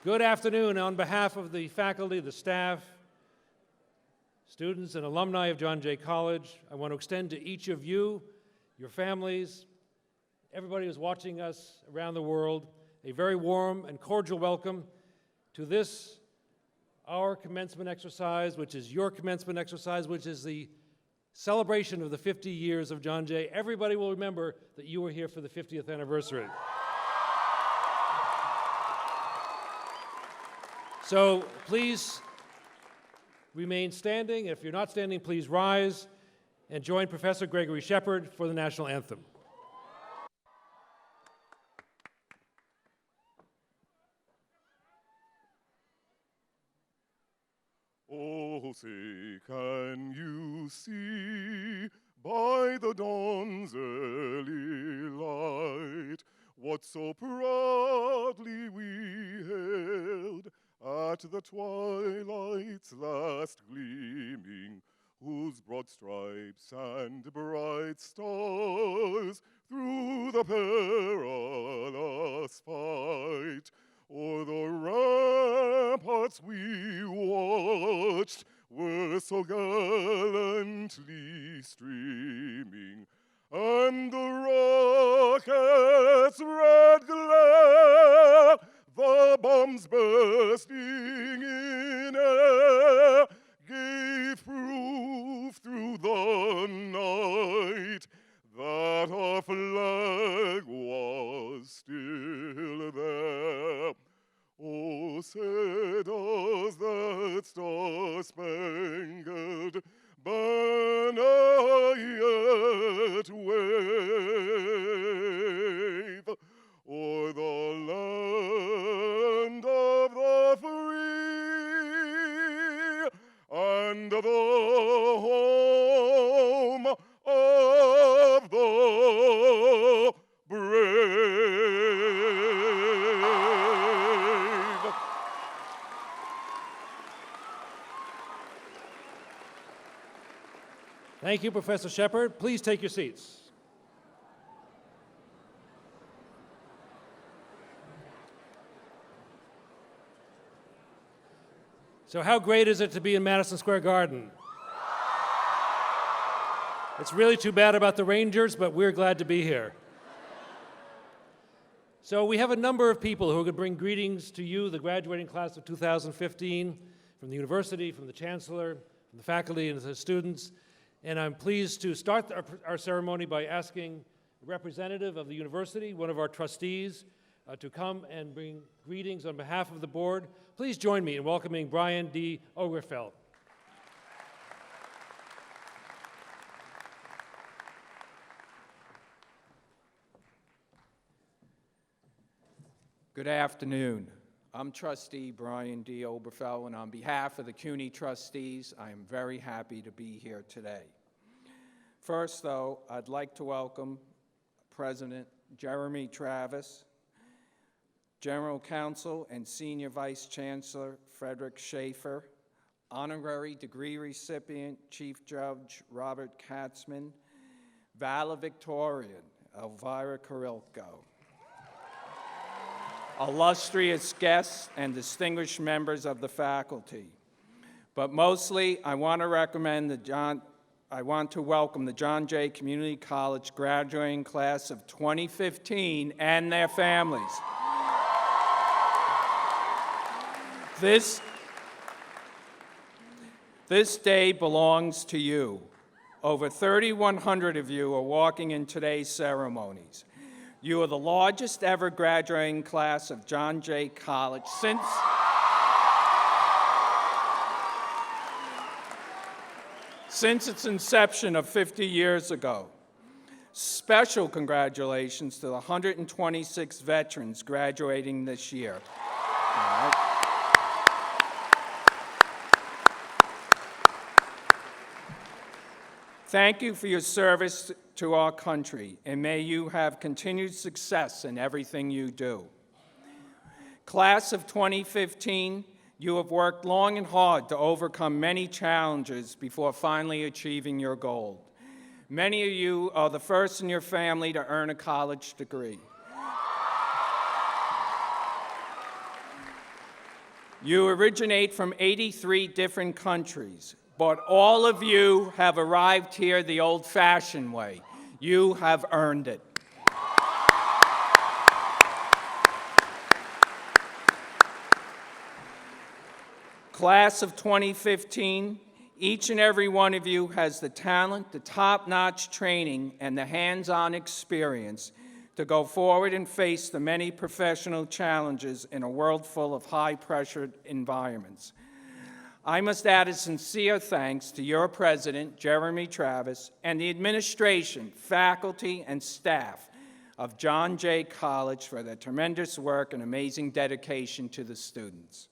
Good afternoon. On behalf of the faculty, the staff, students, and alumni of John Jay College, I want to extend to each of you, your families, everybody who's watching us around the world, a very warm and cordial welcome to this, our commencement exercise, which is your commencement exercise, which is the celebration of the 50 years of John Jay. Everybody will remember that you were here for the 50th anniversary. So please remain standing. If you're not standing, please rise and join Professor Gregory Shepard for the national anthem. Oh, say, can you see by the dawn's early light what so proudly we hailed at the twilight's last gleaming, whose broad stripes and bright stars through the perilous fight o'er the ramparts we watched were so gallantly streaming, and the rocket's red glare, the bombs bursting in air, gave proof through the night that our flag was still there. Oh, say does that star-spangled banner yet wave o'er the land of the free and the home of the brave. Thank you, Professor Shepard. Please take your seats. So how great is it to be in Madison Square Garden? It's really too bad about the Rangers, but we're glad to be here. So we have a number of people who are going to bring greetings to you, the graduating class of 2015, from the university, from the chancellor, from the faculty, and the students. And I'm pleased to start our ceremony by asking a representative of the university, one of our trustees, to come and bring greetings on behalf of the board. Please join me in welcoming Brian D. Oberfeld. Good afternoon. I'm Trustee Brian D. Oberfeld, and on behalf of the CUNY trustees, I am very happy to be here today. First, though, I'd like to welcome President Jeremy Travis, General Counsel and Senior Vice Chancellor Frederick Schaefer, Honorary Degree Recipient Chief Judge Robert Katzman, Valedictorian Elvira Carrilco, illustrious guests and distinguished members of the faculty. But mostly, I want to welcome the John Jay Community College graduating class of 2015 and their families. This day belongs to you. Over 3,100 of you are walking in today's ceremonies. You are the largest ever graduating class of John Jay College since its inception of 50 years ago. Special congratulations to the 126 veterans graduating this year. All right. Thank you for your service to our country, and may you have continued success in everything you do. Class of 2015, you have worked long and hard to overcome many challenges before finally achieving your goal. Many of you are the first in your family to earn a college degree. You originate from 83 different countries, but all of you have arrived here the old-fashioned way. You have earned it. Class of 2015, each and every one of you has the talent, the top-notch training, and the hands-on experience to go forward and face the many professional challenges in a world full of high-pressured environments. I must add a sincere thanks to your president, Jeremy Travis, and the administration, faculty, and staff of John Jay College for their tremendous work and amazing dedication to the students.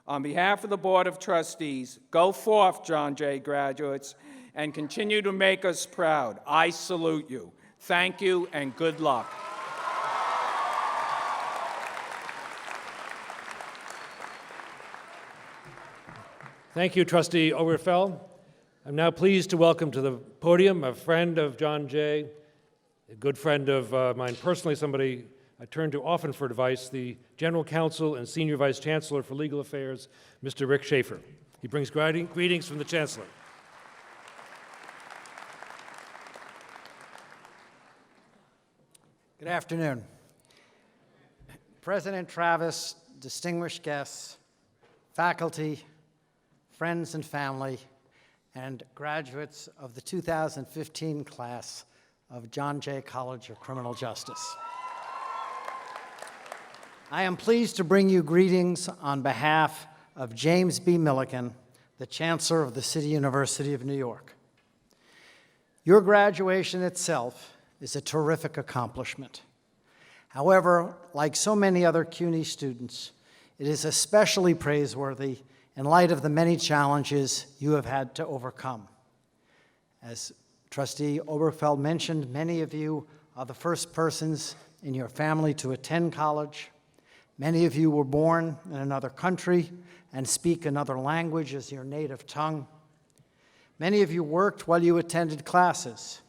On behalf of the Board of Trustees, go forth, John Jay graduates, and continue to make us proud. I salute you. Thank you, and good luck. Thank you, Trustee Oberfell. I'm now pleased to welcome to the podium a friend of John Jay, a good friend of mine personally, somebody I turn to often for advice, the General Counsel and Senior Vice Chancellor for Legal Affairs, Mr. Rick Schaefer. He brings greetings from the Chancellor. Good afternoon. President Travis, distinguished guests, faculty, friends and family, and graduates of the 2015 class of John Jay College of Criminal Justice. I am pleased to bring you greetings on behalf of James B. Milliken, the Chancellor of the City University of New York. Your graduation itself is a terrific accomplishment. However, like so many other CUNY students, it is especially praiseworthy in light of the many challenges you have had to overcome. As Trustee Oberfeld mentioned, many of you are the first persons in your family to attend college. Many of you were born in another country and speak another language as your native tongue. Many of you worked while you attended classes.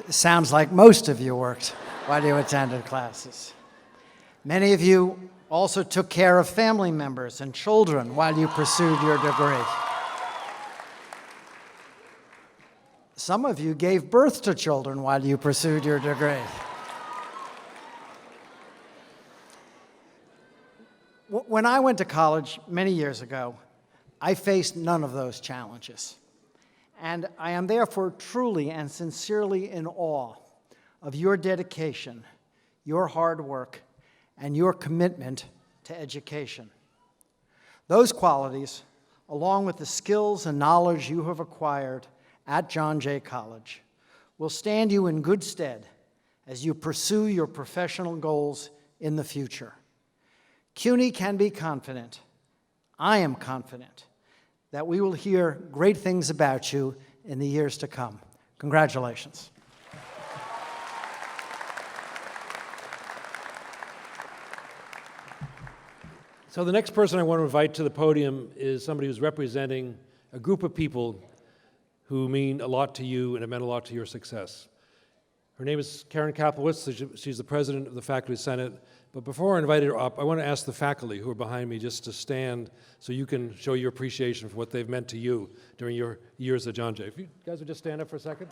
It sounds like most of you worked while you attended classes. Many of you also took care of family members and children while you pursued your degree. Some of you gave birth to children while you pursued your degree. When I went to college many years ago, I faced none of those challenges. And I am therefore truly and sincerely in awe of your dedication, your hard work, and your commitment to education. Those qualities, along with the skills and knowledge you have acquired at John Jay College, will stand you in good stead as you pursue your professional goals in the future. CUNY can be confident, I am confident, that we will hear great things about you in the years to come. Congratulations. So the next person I want to invite to the podium is somebody who's representing a group of people who mean a lot to you and have meant a lot to your success. Her name is Karen Kaplowitz. She's the president of the Faculty Senate. But before I invite her up, I want to ask the faculty who are behind me just to stand so you can show your appreciation for what they've meant to you during your years at John Jay. If you guys would just stand up for a second.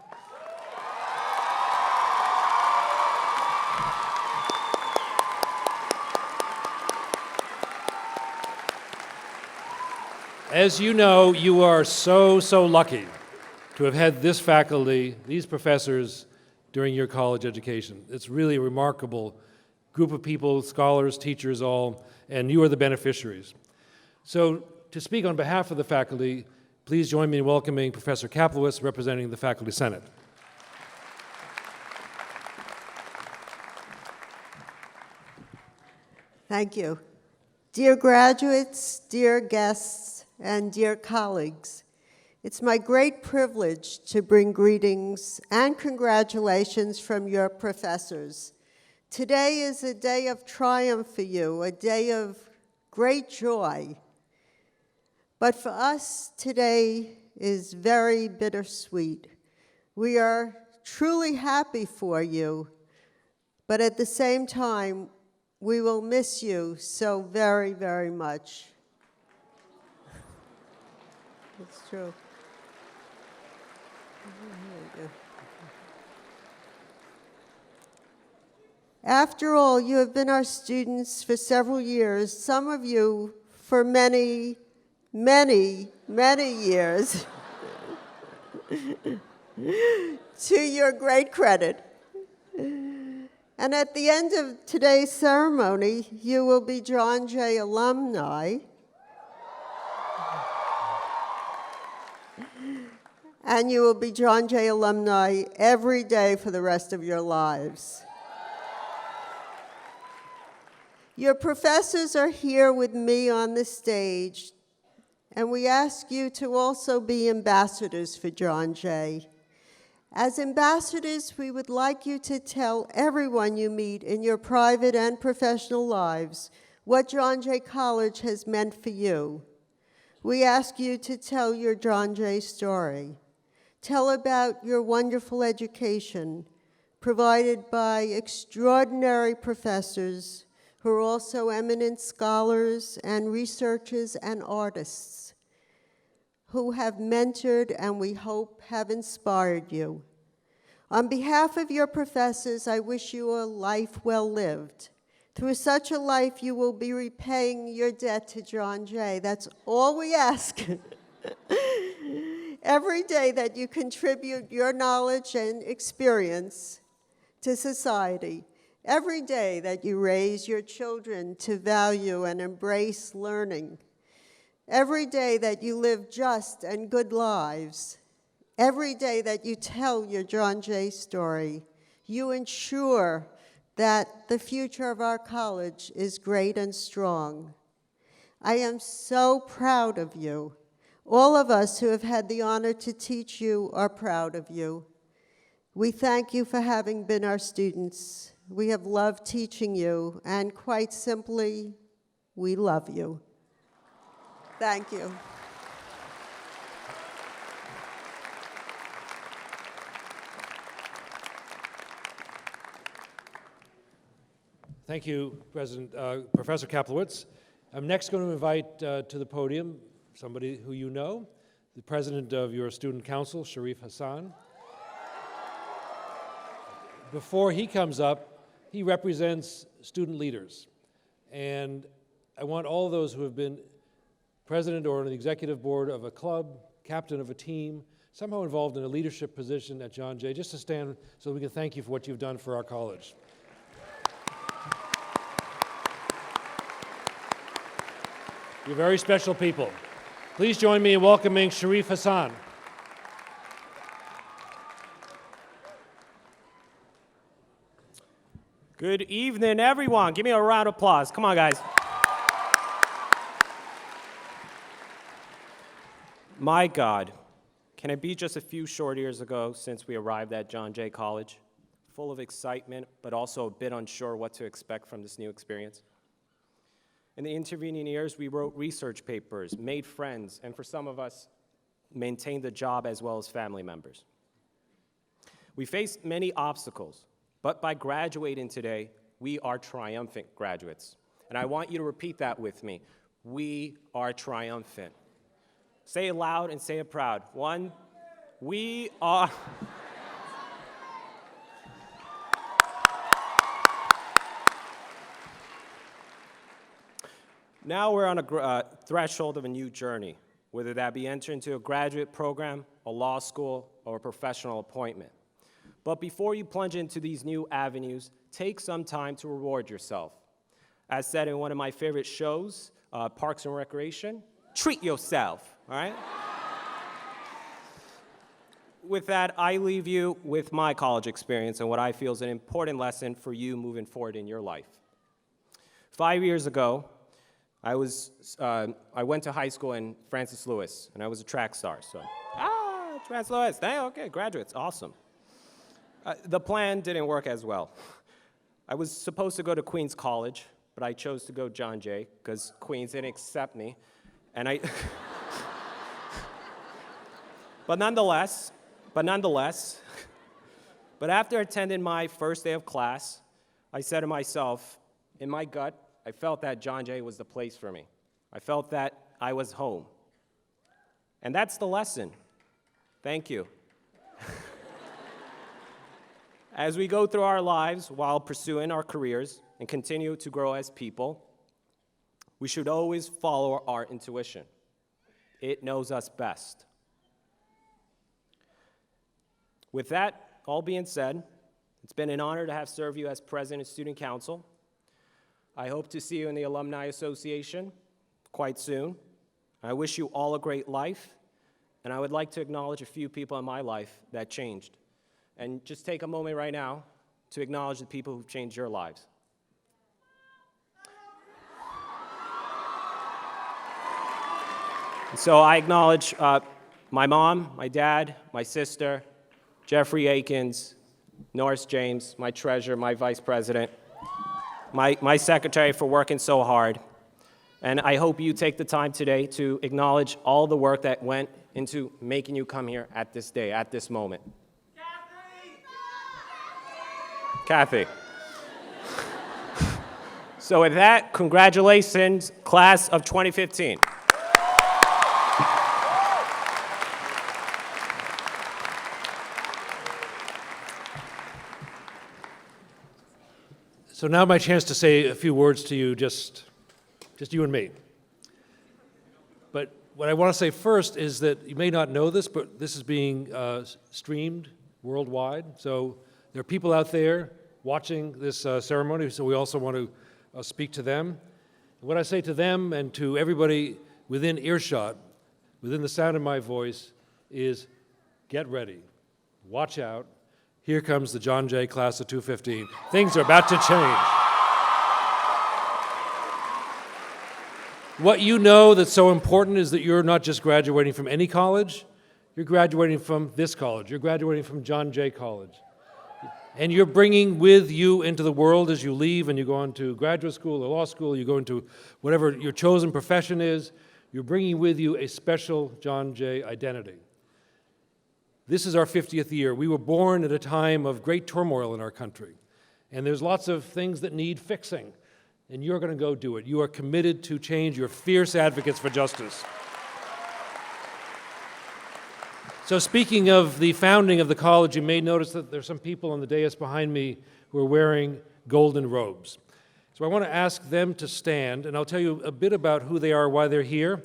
As you know, you are so lucky to have had this faculty, these professors, during your college education. It's really a remarkable group of people, scholars, teachers, all, and you are the beneficiaries. So to speak on behalf of the faculty, please join me in welcoming Professor Kaplowitz, representing the Faculty Senate. Thank you. Dear graduates, dear guests, and dear colleagues, it's my great privilege to bring greetings and congratulations from your professors. Today is a day of triumph for you, a day of great joy. But for us, today is very bittersweet. We are truly happy for you, but at the same time, we will miss you so very, very much. It's true. After all, you have been our students for several years, some of you for many, many, many years. To your great credit. And at the end of today's ceremony, you will be John Jay alumni. And you will be John Jay alumni every day for the rest of your lives. Your professors are here with me on the stage, and we ask you to also be ambassadors for John Jay. As ambassadors, we would like you to tell everyone you meet in your private and professional lives what John Jay College has meant for you. We ask you to tell your John Jay story. Tell about your wonderful education provided by extraordinary professors who are also eminent scholars and researchers and artists who have mentored and we hope have inspired you. On behalf of your professors, I wish you a life well lived. Through such a life, you will be repaying your debt to John Jay. That's all we ask. Every day that you contribute your knowledge and experience to society, every day that you raise your children to value and embrace learning, every day that you live just and good lives, every day that you tell your John Jay story, you ensure that the future of our college is great and strong. I am so proud of you. All of us who have had the honor to teach you are proud of you. We thank you for having been our students. We have loved teaching you, and quite simply, we love you. Thank you. Thank you, Professor Kaplowitz. I'm next going to invite to the podium somebody who you know, the president of your student council, Sharif Hassan. Before he comes up, he represents student leaders. And I want all those who have been president or on the executive board of a club, captain of a team, somehow involved in a leadership position at John Jay, just to stand so we can thank you for what you've done for our college. You're very special people. Please join me in welcoming Sharif Hassan. Good evening, everyone. Give me a round of applause. Come on, guys. My God, can it be just a few short years ago since we arrived at John Jay College? Full of excitement, but also a bit unsure what to expect from this new experience. In the intervening years, we wrote research papers, made friends, and for some of us, maintained the job as well as family members. We faced many obstacles, but by graduating today, we are triumphant graduates. And I want you to repeat that with me. We are triumphant. Say it loud and say it proud. One, we are. Now we're on a threshold of a new journey, whether that be entering into a graduate program, a law school, or a professional appointment. But before you plunge into these new avenues, take some time to reward yourself. As said in one of my favorite shows, Parks and Recreation, treat yourself, all right? With that, I leave you with my college experience and what I feel is an important lesson for you moving forward in your life. 5 years ago, I went to high school in Francis Lewis, and I was a track star, so. Francis Lewis, okay, graduates, awesome. The plan didn't work as well. I was supposed to go to Queens College, but I chose to go John Jay, because Queens didn't accept me, and but nonetheless, But after attending my first day of class, I said to myself, in my gut, I felt that John Jay was the place for me. I felt that I was home. And that's the lesson. Thank you. As we go through our lives while pursuing our careers and continue to grow as people, we should always follow our intuition. It knows us best. With that all being said, it's been an honor to have served you as president of Student Council. I hope to see you in the Alumni Association quite soon. I wish you all a great life, and I would like to acknowledge a few people in my life that changed. And just take a moment right now to acknowledge the people who've changed your lives. So I acknowledge my mom, my dad, my sister, Jeffrey Akins, Norris James, my treasurer, my vice president, my secretary for working so hard. And I hope you take the time today to acknowledge all the work that went into making you come here at this day, at this moment. Kathy. So with that, congratulations, class of 2015. So now my chance to say a few words to you, just you and me. But what I want to say first is that you may not know this, but this is being streamed worldwide. So there are people out there watching this ceremony, so we also want to speak to them. What I say to them and to everybody within earshot, within the sound of my voice, is get ready, watch out. Here comes the John Jay class of 215. Things are about to change. What you know that's so important is that you're not just graduating from any college, you're graduating from this college. You're graduating from John Jay College. And you're bringing with you into the world as you leave and you go on to graduate school or law school, you go into whatever your chosen profession is, you're bringing with you a special John Jay identity. This is our 50th year. We were born at a time of great turmoil in our country. And there's lots of things that need fixing. And you're going to go do it. You are committed to change. You're fierce advocates for justice. So speaking of the founding of the college, you may notice that there's some people on the dais behind me who are wearing golden robes. So I want to ask them to stand, and I'll tell you a bit about who they are, why they're here.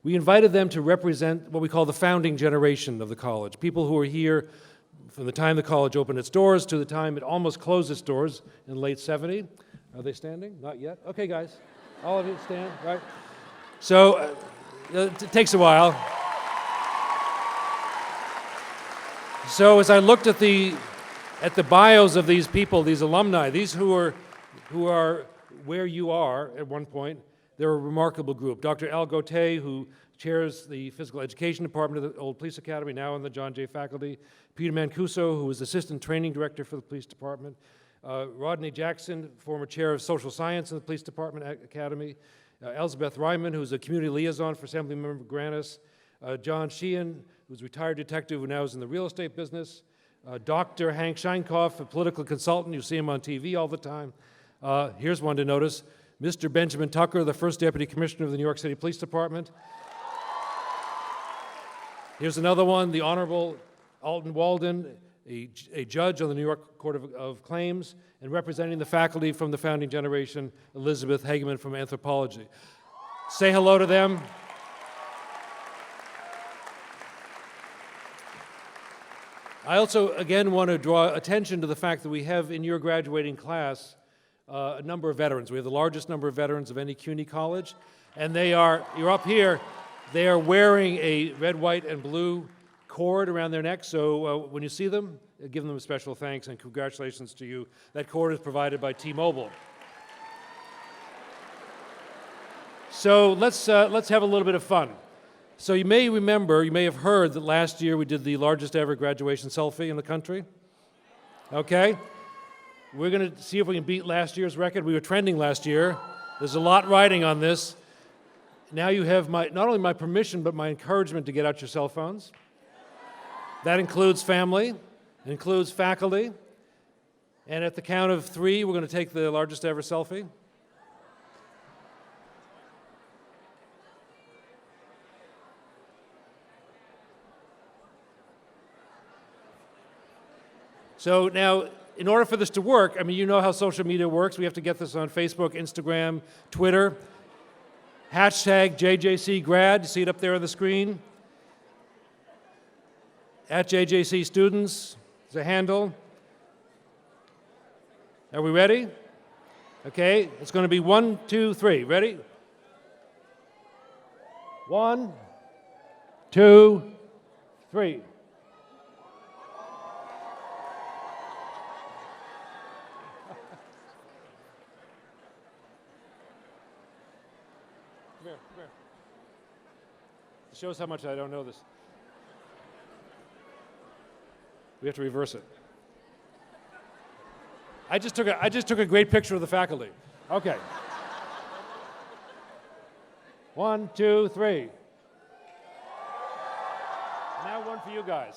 We invited them to represent what we call the founding generation of the college, people who are here from the time the college opened its doors to the time it almost closed its doors in late 70. Are they standing? Not yet? Okay, guys. All of you stand, right? So it takes a while. So as I looked at the bios of these people, these alumni, these who are where you are at one point, they're a remarkable group. Dr. Al Gauthier, who chairs the Physical Education Department of the Old Police Academy, now in the John Jay faculty. Peter Mancuso, who was Assistant Training Director for the Police Department. Rodney Jackson, former Chair of Social Science in the Police Department Academy. Elizabeth Ryman, who's a Community Liaison for Assemblymember Granis. John Sheehan, who's a retired detective who now is in the real estate business. Dr. Hank Scheinkoff, a political consultant. You see him on TV all the time. Here's one to notice. Mr. Benjamin Tucker, the first Deputy Commissioner of the New York City Police Department. Here's another one, the Honorable Alton Walden, a judge on the New York Court of Claims, and representing the faculty from the founding generation, Elizabeth Hageman from Anthropology. Say hello to them. I also, again, want to draw attention to the fact that we have in your graduating class a number of veterans. We have the largest number of veterans of any CUNY college, and you're up here, they are wearing a red, white, and blue cord around their neck, so when you see them, give them a special thanks and congratulations to you. That cord is provided by T-Mobile. So let's have a little bit of fun. So you may remember, you may have heard that last year we did the largest ever graduation selfie in the country. Okay? We're going to see if we can beat last year's record. We were trending last year. There's a lot riding on this. Now you have not only my permission, but my encouragement to get out your cell phones. That includes family. It includes faculty. And at the count of 3, we're going to take the largest ever selfie. So now, in order for this to work, I mean, you know how social media works. We have to get this on Facebook, Instagram, Twitter. Hashtag JJCgrad, you see it up there on the screen. At JJC Students is a handle. Are we ready? Okay, it's going to be 1, 2, 3. Ready? 1, 2, 3. Come here. It shows how much I don't know this. We have to reverse it. I just took a great picture of the faculty. Okay. 1, 2, 3. Now one for you guys.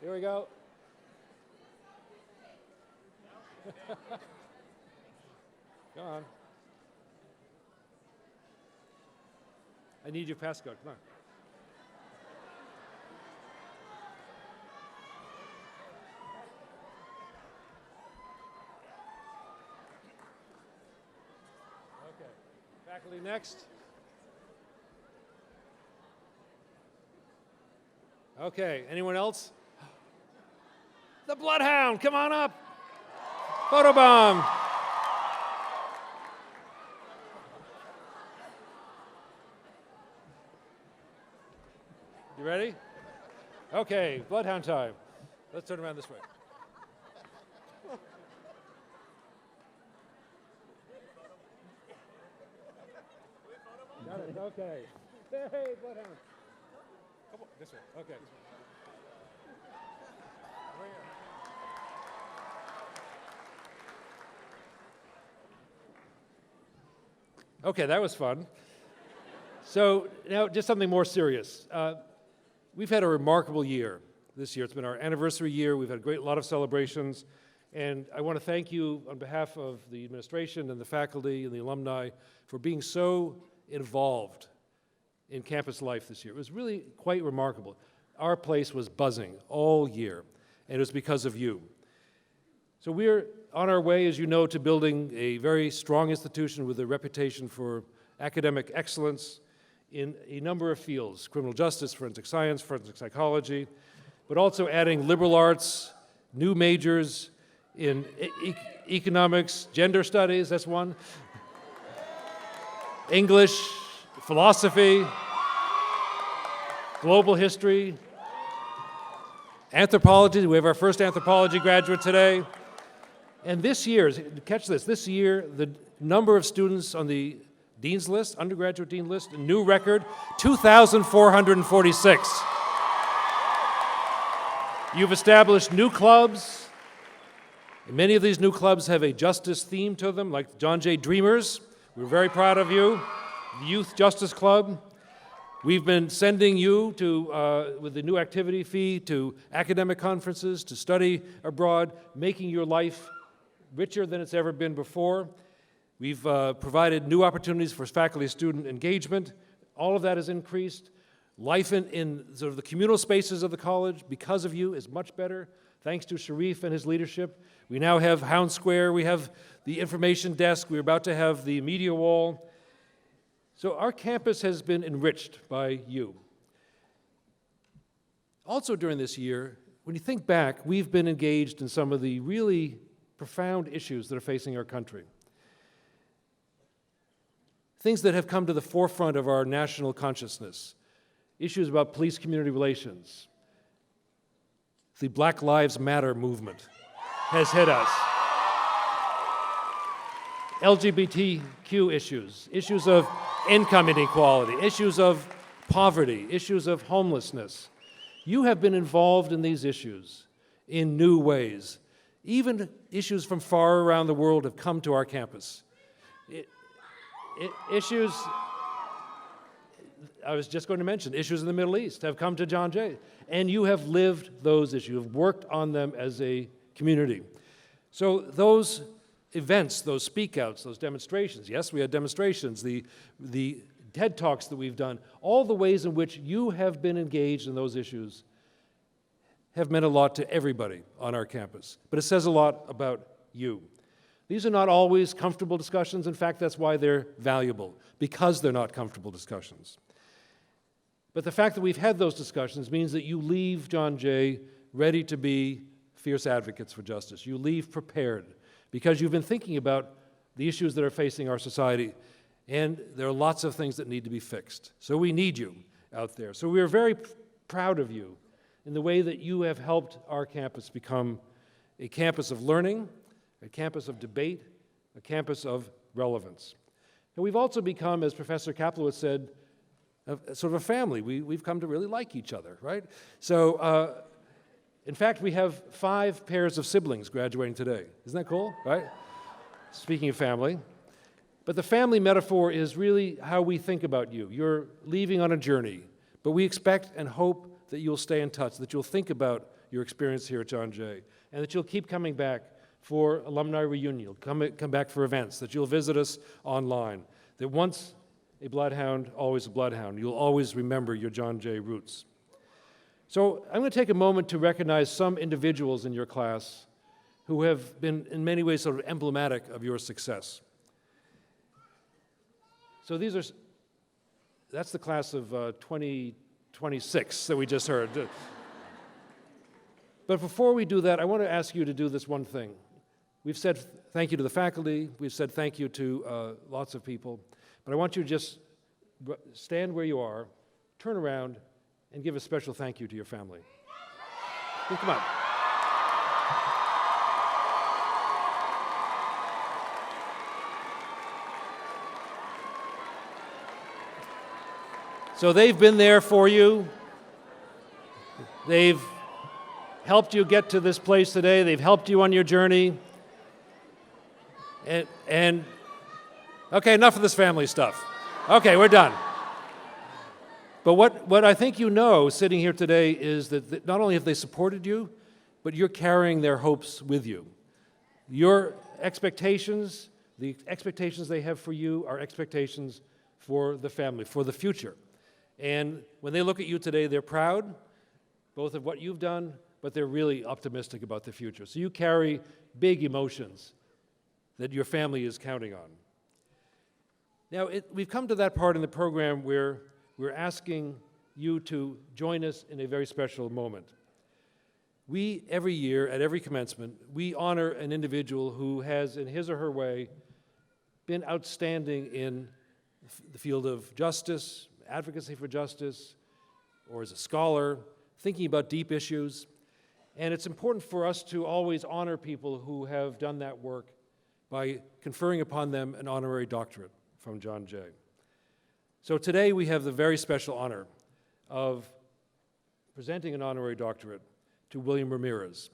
Here we go. Come on. I need your passcode. Come on. Okay. Faculty next. Okay. Anyone else? The Bloodhound, come on up. Photobomb. You ready? Okay, Bloodhound time. Let's turn around this way. Got it, okay. Hey, Bloodhound. Come on, this way, okay. Okay, that was fun. So now just something more serious. We've had a remarkable year this year. It's been our anniversary year. We've had a lot of celebrations. And I want to thank you on behalf of the administration and the faculty and the alumni for being so involved in campus life this year. It was really quite remarkable. Our place was buzzing all year, and it was because of you. So we're on our way, as you know, to building a very strong institution with a reputation for academic excellence in a number of fields: criminal justice, forensic science, forensic psychology, but also adding liberal arts, new majors in economics, gender studies, that's one, English, philosophy, global history, anthropology. We have our first anthropology graduate today. And this year, catch this year, the number of students on the Dean's List, undergraduate Dean List, a new record, 2,446. You've established new clubs. Many of these new clubs have a justice theme to them, like John Jay Dreamers. We're very proud of you. The Youth Justice Club. We've been sending you to, with the new activity fee, to academic conferences, to study abroad, making your life richer than it's ever been before. We've provided new opportunities for faculty-student engagement. All of that has increased. Life in sort of the communal spaces of the college, because of you, is much better, thanks to Sharif and his leadership. We now have Hound Square, we have the information desk, we're about to have the media wall. So our campus has been enriched by you. Also during this year, when you think back, we've been engaged in some of the really profound issues that are facing our country. Things that have come to the forefront of our national consciousness. Issues about police-community relations. The Black Lives Matter movement has hit us. LGBTQ issues, issues of income inequality, issues of poverty, issues of homelessness. You have been involved in these issues in new ways. Even issues from far around the world have come to our campus. Issues, I was just going to mention, issues in the Middle East have come to John Jay, and you have lived those issues, you have worked on them as a community. So those events, those speak-outs, those demonstrations, yes, we had demonstrations, the TED Talks that we've done, all the ways in which you have been engaged in those issues have meant a lot to everybody on our campus. But it says a lot about you. These are not always comfortable discussions. In fact, that's why they're valuable, because they're not comfortable discussions. But the fact that we've had those discussions means that you leave John Jay ready to be fierce advocates for justice. You leave prepared, because you've been thinking about the issues that are facing our society, and there are lots of things that need to be fixed. So we need you out there. So we are very proud of you in the way that you have helped our campus become a campus of learning, a campus of debate, a campus of relevance. And we've also become, as Professor Kaplowitz said, sort of a family. We've come to really like each other, right? So, in fact, we have 5 pairs of siblings graduating today. Isn't that cool, right? Speaking of family. But the family metaphor is really how we think about you. You're leaving on a journey, but we expect and hope that you'll stay in touch, that you'll think about your experience here at John Jay, and that you'll keep coming back for alumni reunion, you'll come back for events, that you'll visit us online, that once a bloodhound, always a bloodhound. You'll always remember your John Jay roots. So I'm going to take a moment to recognize some individuals in your class who have been in many ways sort of emblematic of your success. So that's the class of 2026 that we just heard. But before we do that, I want to ask you to do this one thing. We've said thank you to the faculty, we've said thank you to lots of people, but I want you to just stand where you are, turn around, and give a special thank you to your family. Come on. So they've been there for you. They've helped you get to this place today. They've helped you on your journey. And okay, enough of this family stuff. Okay, we're done. But what I think you know sitting here today is that not only have they supported you, but you're carrying their hopes with you. Your expectations, the expectations they have for you, are expectations for the family, for the future. And when they look at you today, they're proud, both of what you've done, but they're really optimistic about the future. So you carry big emotions that your family is counting on. Now, we've come to that part in the program where we're asking you to join us in a very special moment. We, every year, at every commencement, we honor an individual who has, in his or her way, been outstanding in the field of justice, advocacy for justice, or as a scholar, thinking about deep issues. And it's important for us to always honor people who have done that work by conferring upon them an honorary doctorate from John Jay. So today we have the very special honor of presenting an honorary doctorate to William Ramirez.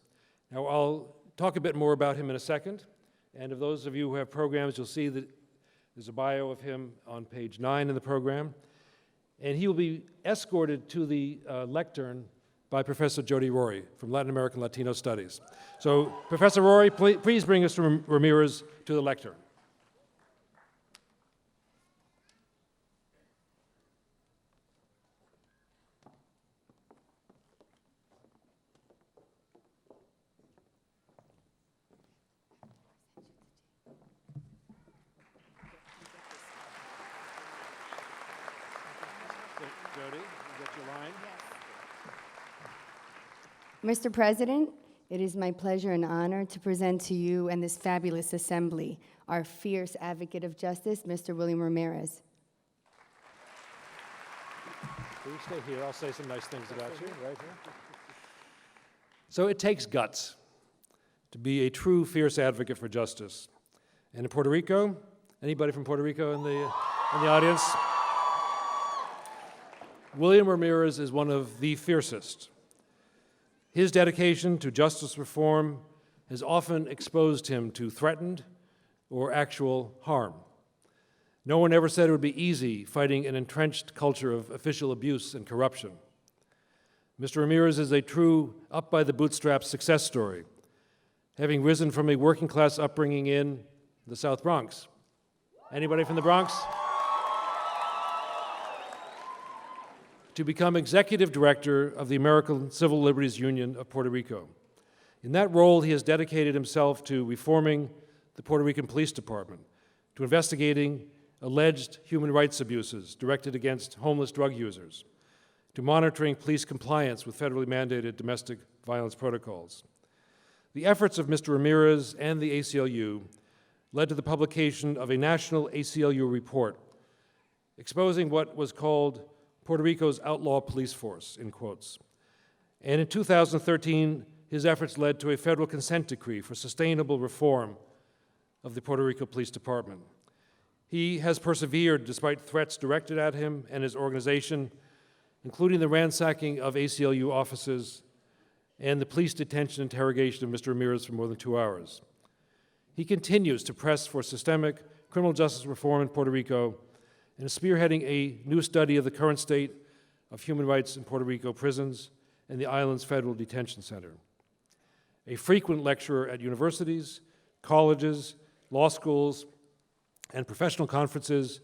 Now, I'll talk a bit more about him in a second, and of those of you who have programs, you'll see that there's a bio of him on page 9 in the program, and he will be escorted to the lectern by Professor Jody Rory from Latin American Latino Studies. So, Professor Rory, please bring us from Ramirez to the lectern. Jody, you get your line? Mr. President, it is my pleasure and honor to present to you and this fabulous assembly our fierce advocate of justice, Mr. William Ramirez. Will you stay here? I'll say some nice things about you right here. So it takes guts to be a true fierce advocate for justice. And in Puerto Rico, anybody from Puerto Rico in the audience? William Ramirez is one of the fiercest. His dedication to justice reform has often exposed him to threatened or actual harm. No one ever said it would be easy fighting an entrenched culture of official abuse and corruption. Mr. Ramirez is a true up-by-the-bootstraps success story, having risen from a working-class upbringing in the South Bronx. Anybody from the Bronx? To become executive director of the American Civil Liberties Union of Puerto Rico. In that role, he has dedicated himself to reforming the Puerto Rican Police Department, to investigating alleged human rights abuses directed against homeless drug users, to monitoring police compliance with federally mandated domestic violence protocols. The efforts of Mr. Ramirez and the ACLU led to the publication of a national ACLU report exposing what was called Puerto Rico's outlaw police force, in quotes. And in 2013, his efforts led to a federal consent decree for sustainable reform of the Puerto Rico Police Department. He has persevered despite threats directed at him and his organization, including the ransacking of ACLU offices and the police detention and interrogation of Mr. Ramirez for more than 2 hours. He continues to press for systemic criminal justice reform in Puerto Rico and is spearheading a new study of the current state of human rights in Puerto Rico prisons and the island's federal detention center. A frequent lecturer at universities, colleges, law schools, and professional conferences,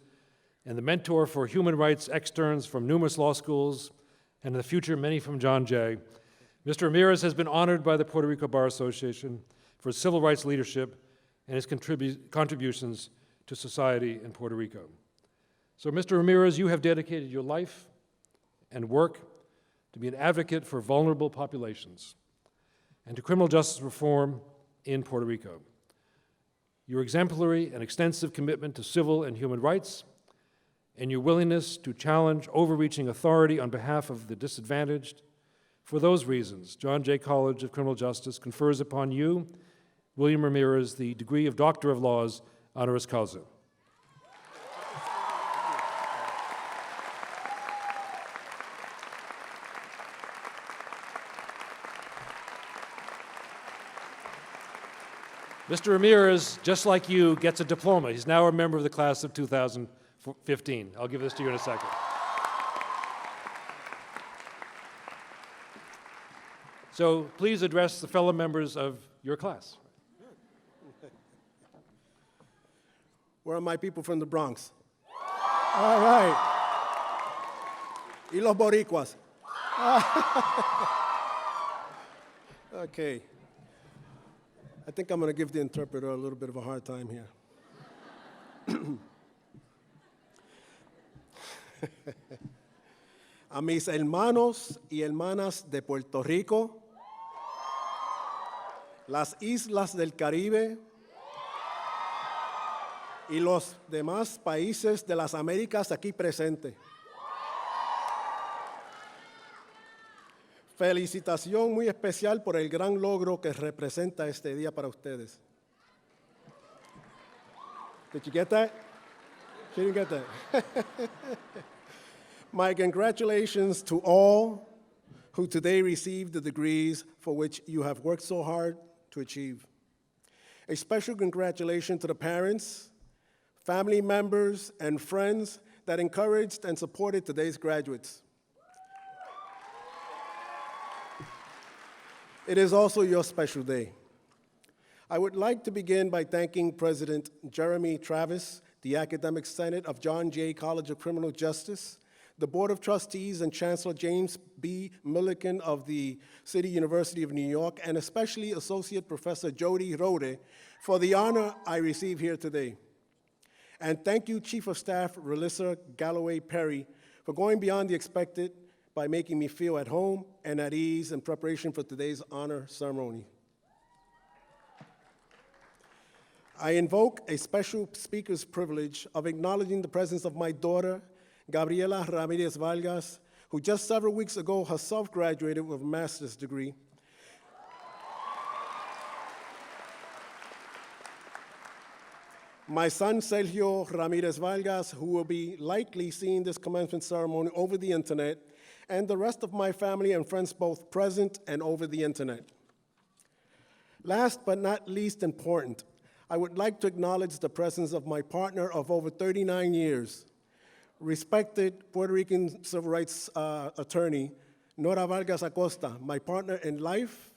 and the mentor for human rights externs from numerous law schools, and in the future, many from John Jay, Mr. Ramirez has been honored by the Puerto Rico Bar Association for his civil rights leadership and his contributions to society in Puerto Rico. So, Mr. Ramirez, you have dedicated your life and work to be an advocate for vulnerable populations and to criminal justice reform in Puerto Rico. Your exemplary and extensive commitment to civil and human rights, and your willingness to challenge overreaching authority on behalf of the disadvantaged. For those reasons, John Jay College of Criminal Justice confers upon you, William Ramirez, the degree of Doctor of Laws, honoris causa. Mr. Ramirez, just like you, gets a diploma. He's now a member of the class of 2015. I'll give this to you in a second. So please address the fellow members of your class. Where are my people from the Bronx? All right. Y los boricuas. Okay. I think I'm going to give the interpreter a little bit of a hard time here. A mis hermanos y hermanas de Puerto Rico, las islas del Caribe y los demás países de las Américas aquí presentes. Felicitación muy especial por el gran logro que representa este día para ustedes. Did you get that? She didn't get that. My congratulations to all who today received the degrees for which you have worked so hard to achieve. A special congratulations to the parents, family members, and friends that encouraged and supported today's graduates. It is also your special day. I would like to begin by thanking President Jeremy Travis, the Academic Senate of John Jay College of Criminal Justice, the Board of Trustees and Chancellor James B. Milliken of the City University of New York, and especially Associate Professor Jody Rode for the honor I receive here today. And thank you, Chief of Staff Relissa Galloway Perry, for going beyond the expected by making me feel at home and at ease in preparation for today's honor ceremony. I invoke a special speaker's privilege of acknowledging the presence of my daughter, Gabriela Ramirez Vargas, who just several weeks ago herself graduated with a master's degree. My son, Sergio Ramirez Vargas, who will be likely seeing this commencement ceremony over the internet, and the rest of my family and friends both present and over the internet. Last but not least important, I would like to acknowledge the presence of my partner of over 39 years, respected Puerto Rican civil rights attorney, Nora Vargas Acosta, my partner in life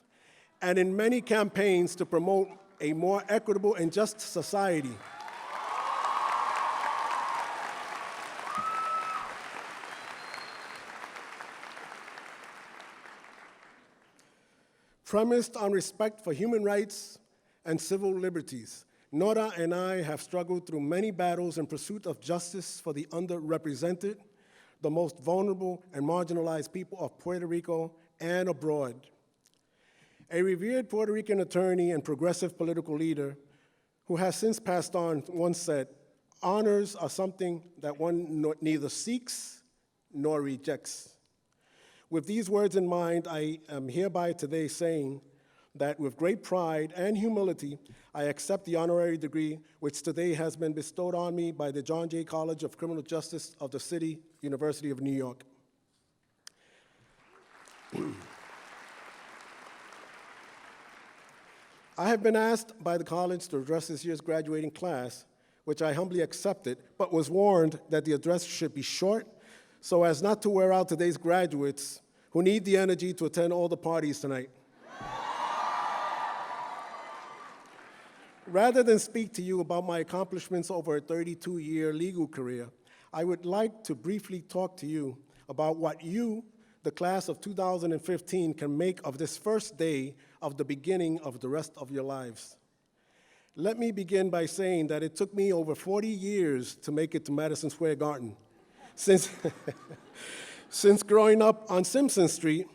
and in many campaigns to promote a more equitable and just society. Premised on respect for human rights and civil liberties, Nora and I have struggled through many battles in pursuit of justice for the underrepresented, the most vulnerable and marginalized people of Puerto Rico and abroad. A revered Puerto Rican attorney and progressive political leader who has since passed on once said, "Honors are something that one neither seeks nor rejects." With these words in mind, I am hereby today saying that with great pride and humility, I accept the honorary degree which today has been bestowed on me by the John Jay College of Criminal Justice of the City, University of New York. I have been asked by the college to address this year's graduating class, which I humbly accepted, but was warned that the address should be short so as not to wear out today's graduates who need the energy to attend all the parties tonight. Rather than speak to you about my accomplishments over a 32-year legal career, I would like to briefly talk to you about what you, the class of 2015, can make of this first day of the beginning of the rest of your lives. Let me begin by saying that it took me over 40 years to make it to Madison Square Garden. Since growing up on Simpson Street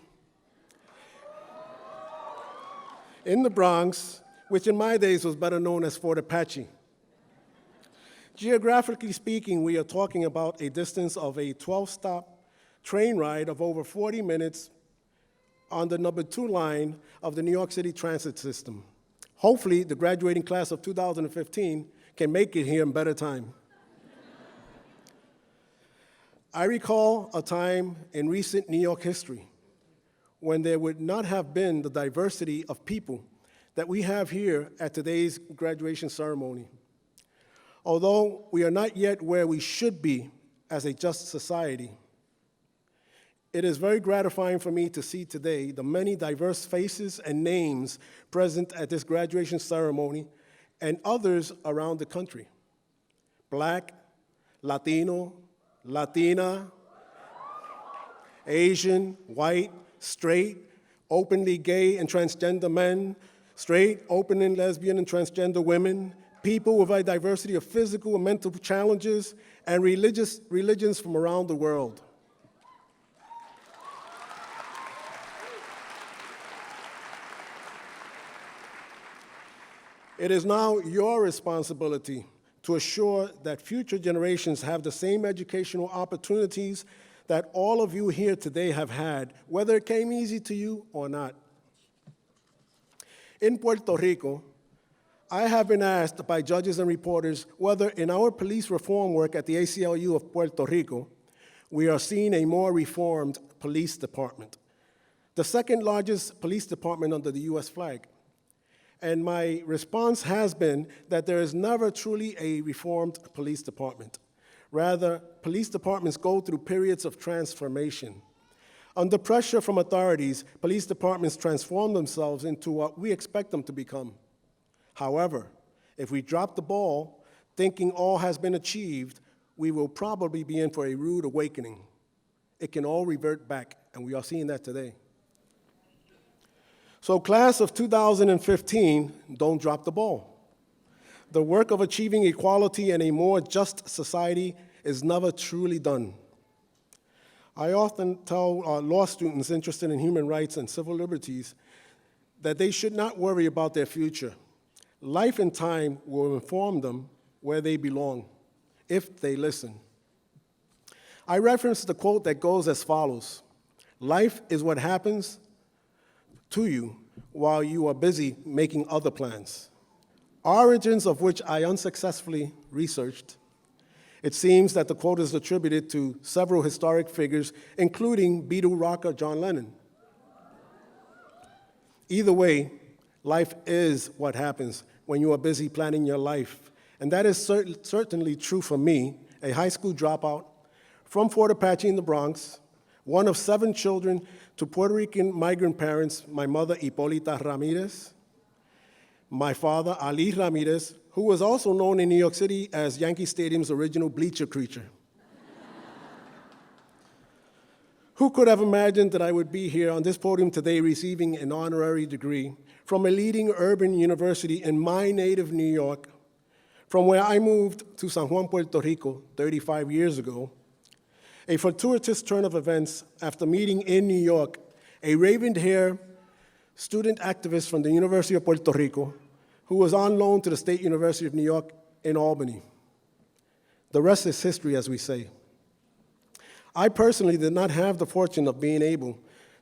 in the Bronx, which in my days was better known as Fort Apache. Geographically speaking, we are talking about a distance of a 12-stop train ride of over 40 minutes on the number 2 line of the New York City transit system. Hopefully, the graduating class of 2015 can make it here in better time. I recall a time in recent New York history when there would not have been the diversity of people that we have here at today's graduation ceremony. Although we are not yet where we should be as a just society, it is very gratifying for me to see today the many diverse faces and names present at this graduation ceremony and others around the country. Black, Latino, Latina, Asian, white, straight, openly gay and transgender men, straight, open and lesbian and transgender women, people with a diversity of physical and mental challenges, and religions from around the world. It is now your responsibility to assure that future generations have the same educational opportunities that all of you here today have had, whether it came easy to you or not. In Puerto Rico, I have been asked by judges and reporters whether in our police reform work at the ACLU of Puerto Rico, we are seeing a more reformed police department, the second largest police department under the US flag. And my response has been that there is never truly a reformed police department. Rather, police departments go through periods of transformation. Under pressure from authorities, police departments transform themselves into what we expect them to become. However, if we drop the ball, thinking all has been achieved, we will probably be in for a rude awakening. It can all revert back, and we are seeing that today. So class of 2015, don't drop the ball. The work of achieving equality and a more just society is never truly done. I often tell law students interested in human rights and civil liberties that they should not worry about their future. Life and time will inform them where they belong, if they listen. I reference the quote that goes as follows: "Life is what happens to you while you are busy making other plans," origins of which I unsuccessfully researched. It seems that the quote is attributed to several historic figures, including Beatle rocker John Lennon. Either way, life is what happens, when you are busy planning your life. And that is certainly true for me, a high school dropout from Fort Apache in the Bronx, one of 7 children to Puerto Rican migrant parents, my mother, Hipólita Ramirez, my father, Ali Ramirez, who was also known in New York City as Yankee Stadium's original bleacher creature. Who could have imagined that I would be here on this podium today receiving an honorary degree from a leading urban university in my native New York, from where I moved to San Juan, Puerto Rico 35 years ago, a fortuitous turn of events after meeting in New York a raven-haired student activist from the University of Puerto Rico who was on loan to the State University of New York in Albany. The rest is history, as we say. I personally did not have the fortune of being able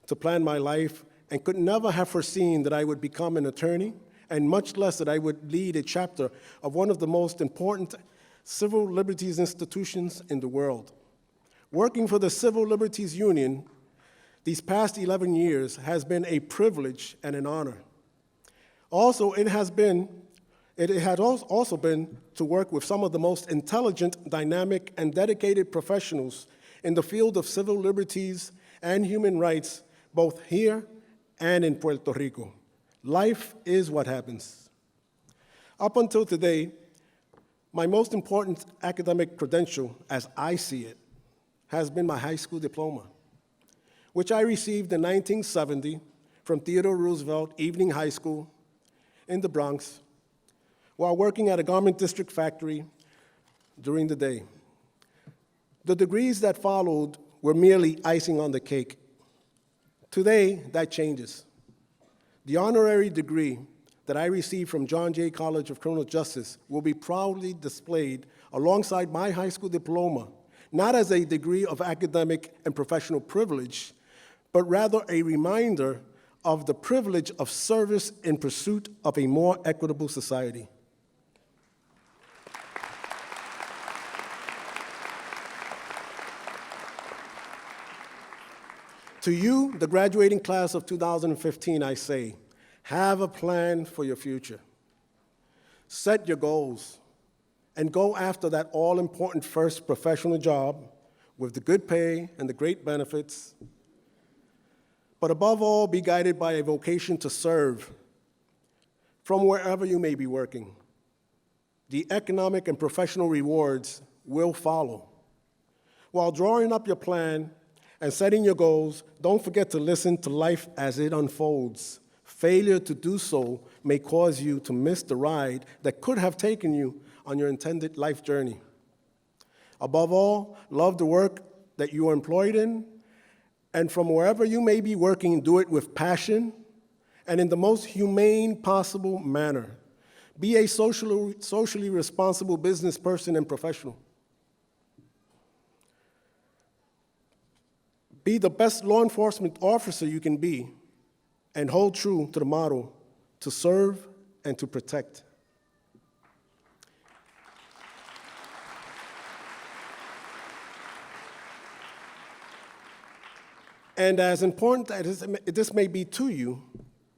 to plan my life and could never have foreseen that I would become an attorney, and much less that I would lead a chapter of one of the most important civil liberties institutions in the world. Working for the Civil Liberties Union these past 11 years has been a privilege and an honor. Also, it has also been to work with some of the most intelligent, dynamic, and dedicated professionals in the field of civil liberties and human rights, both here and in Puerto Rico. Life is what happens. Up until today, my most important academic credential, as I see it, has been my high school diploma, which I received in 1970 from Theodore Roosevelt Evening High School in the Bronx while working at a garment district factory during the day. The degrees that followed were merely icing on the cake. Today, that changes. The honorary degree that I received from John Jay College of Criminal Justice will be proudly displayed alongside my high school diploma, not as a degree of academic and professional privilege, but rather a reminder of the privilege of service in pursuit of a more equitable society. To you, the graduating class of 2015, I say, have a plan for your future. Set your goals and go after that all-important first professional job with the good pay and the great benefits. But above all, be guided by a vocation to serve from wherever you may be working. The economic and professional rewards will follow. While drawing up your plan and setting your goals, don't forget to listen to life as it unfolds. Failure to do so may cause you to miss the ride that could have taken you on your intended life journey. Above all, love the work that you are employed in, and from wherever you may be working, do it with passion and in the most humane possible manner. Be a socially responsible business person and professional. Be the best law enforcement officer you can be, and hold true to the motto, to serve and to protect. And as important as this may be to you,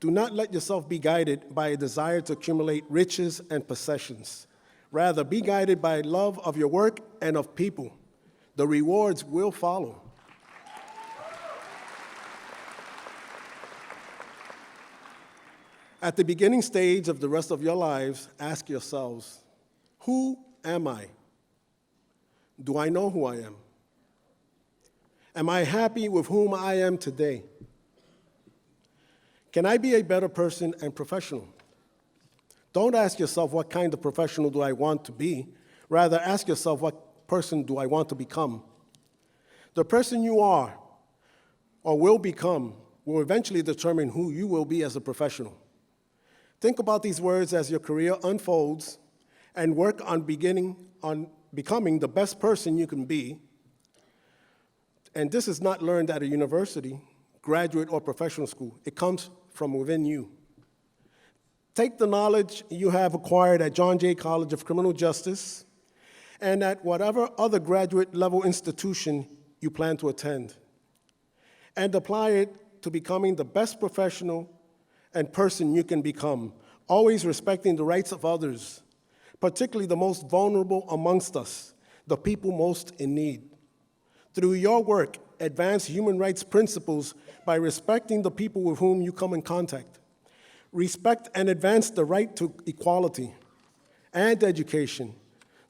do not let yourself be guided by a desire to accumulate riches and possessions. Rather, be guided by love of your work and of people. The rewards will follow. At the beginning stage of the rest of your lives, ask yourselves, who am I? Do I know who I am? Am I happy with whom I am today? Can I be a better person and professional? Don't ask yourself, what kind of professional do I want to be? Rather, ask yourself, what person do I want to become? The person you are or will become will eventually determine who you will be as a professional. Think about these words as your career unfolds and work on becoming the best person you can be. And this is not learned at a university, graduate, or professional school. It comes from within you. Take the knowledge you have acquired at John Jay College of Criminal Justice and at whatever other graduate level institution you plan to attend, and apply it to becoming the best professional and person you can become, always respecting the rights of others, particularly the most vulnerable amongst us, the people most in need. Through your work, advance human rights principles by respecting the people with whom you come in contact. Respect and advance the right to equality and education,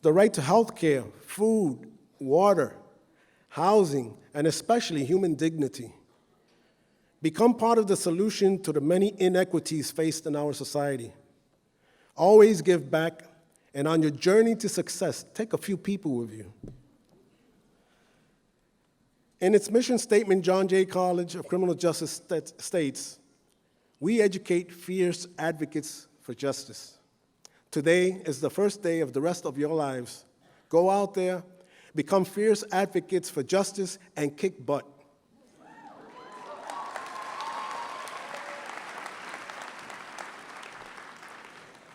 the right to health care, food, water, housing, and especially human dignity. Become part of the solution to the many inequities faced in our society. Always give back, and on your journey to success, take a few people with you. In its mission statement, John Jay College of Criminal Justice states, "We educate fierce advocates for justice." Today is the first day of the rest of your lives. Go out there, become fierce advocates for justice, and kick butt.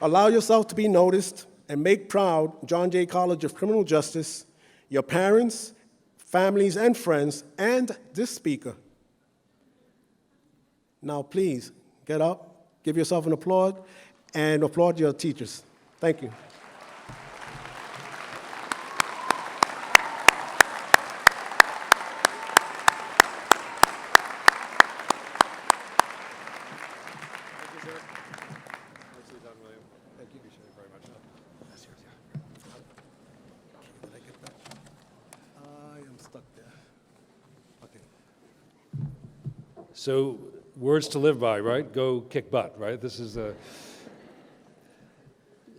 Allow yourself to be noticed and make proud John Jay College of Criminal Justice, your parents, families, and friends, and this speaker. Now, please, get up, give yourself an applaud, and applaud your teachers. Thank you. So, words to live by, right? Go kick butt, right? This is a...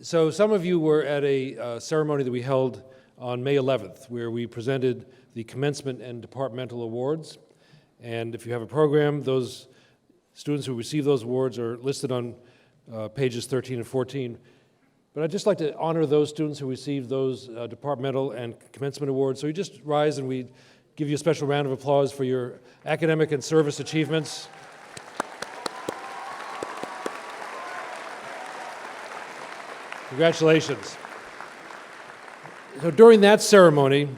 So some of you were at a ceremony that we held on May 11th, where we presented the commencement and departmental awards. And if you have a program, those students who receive those awards are listed on pages 13 and 14. But I'd just like to honor those students who received those departmental and commencement awards. So you just rise and we give you a special round of applause for your academic and service achievements. Congratulations. So during that ceremony,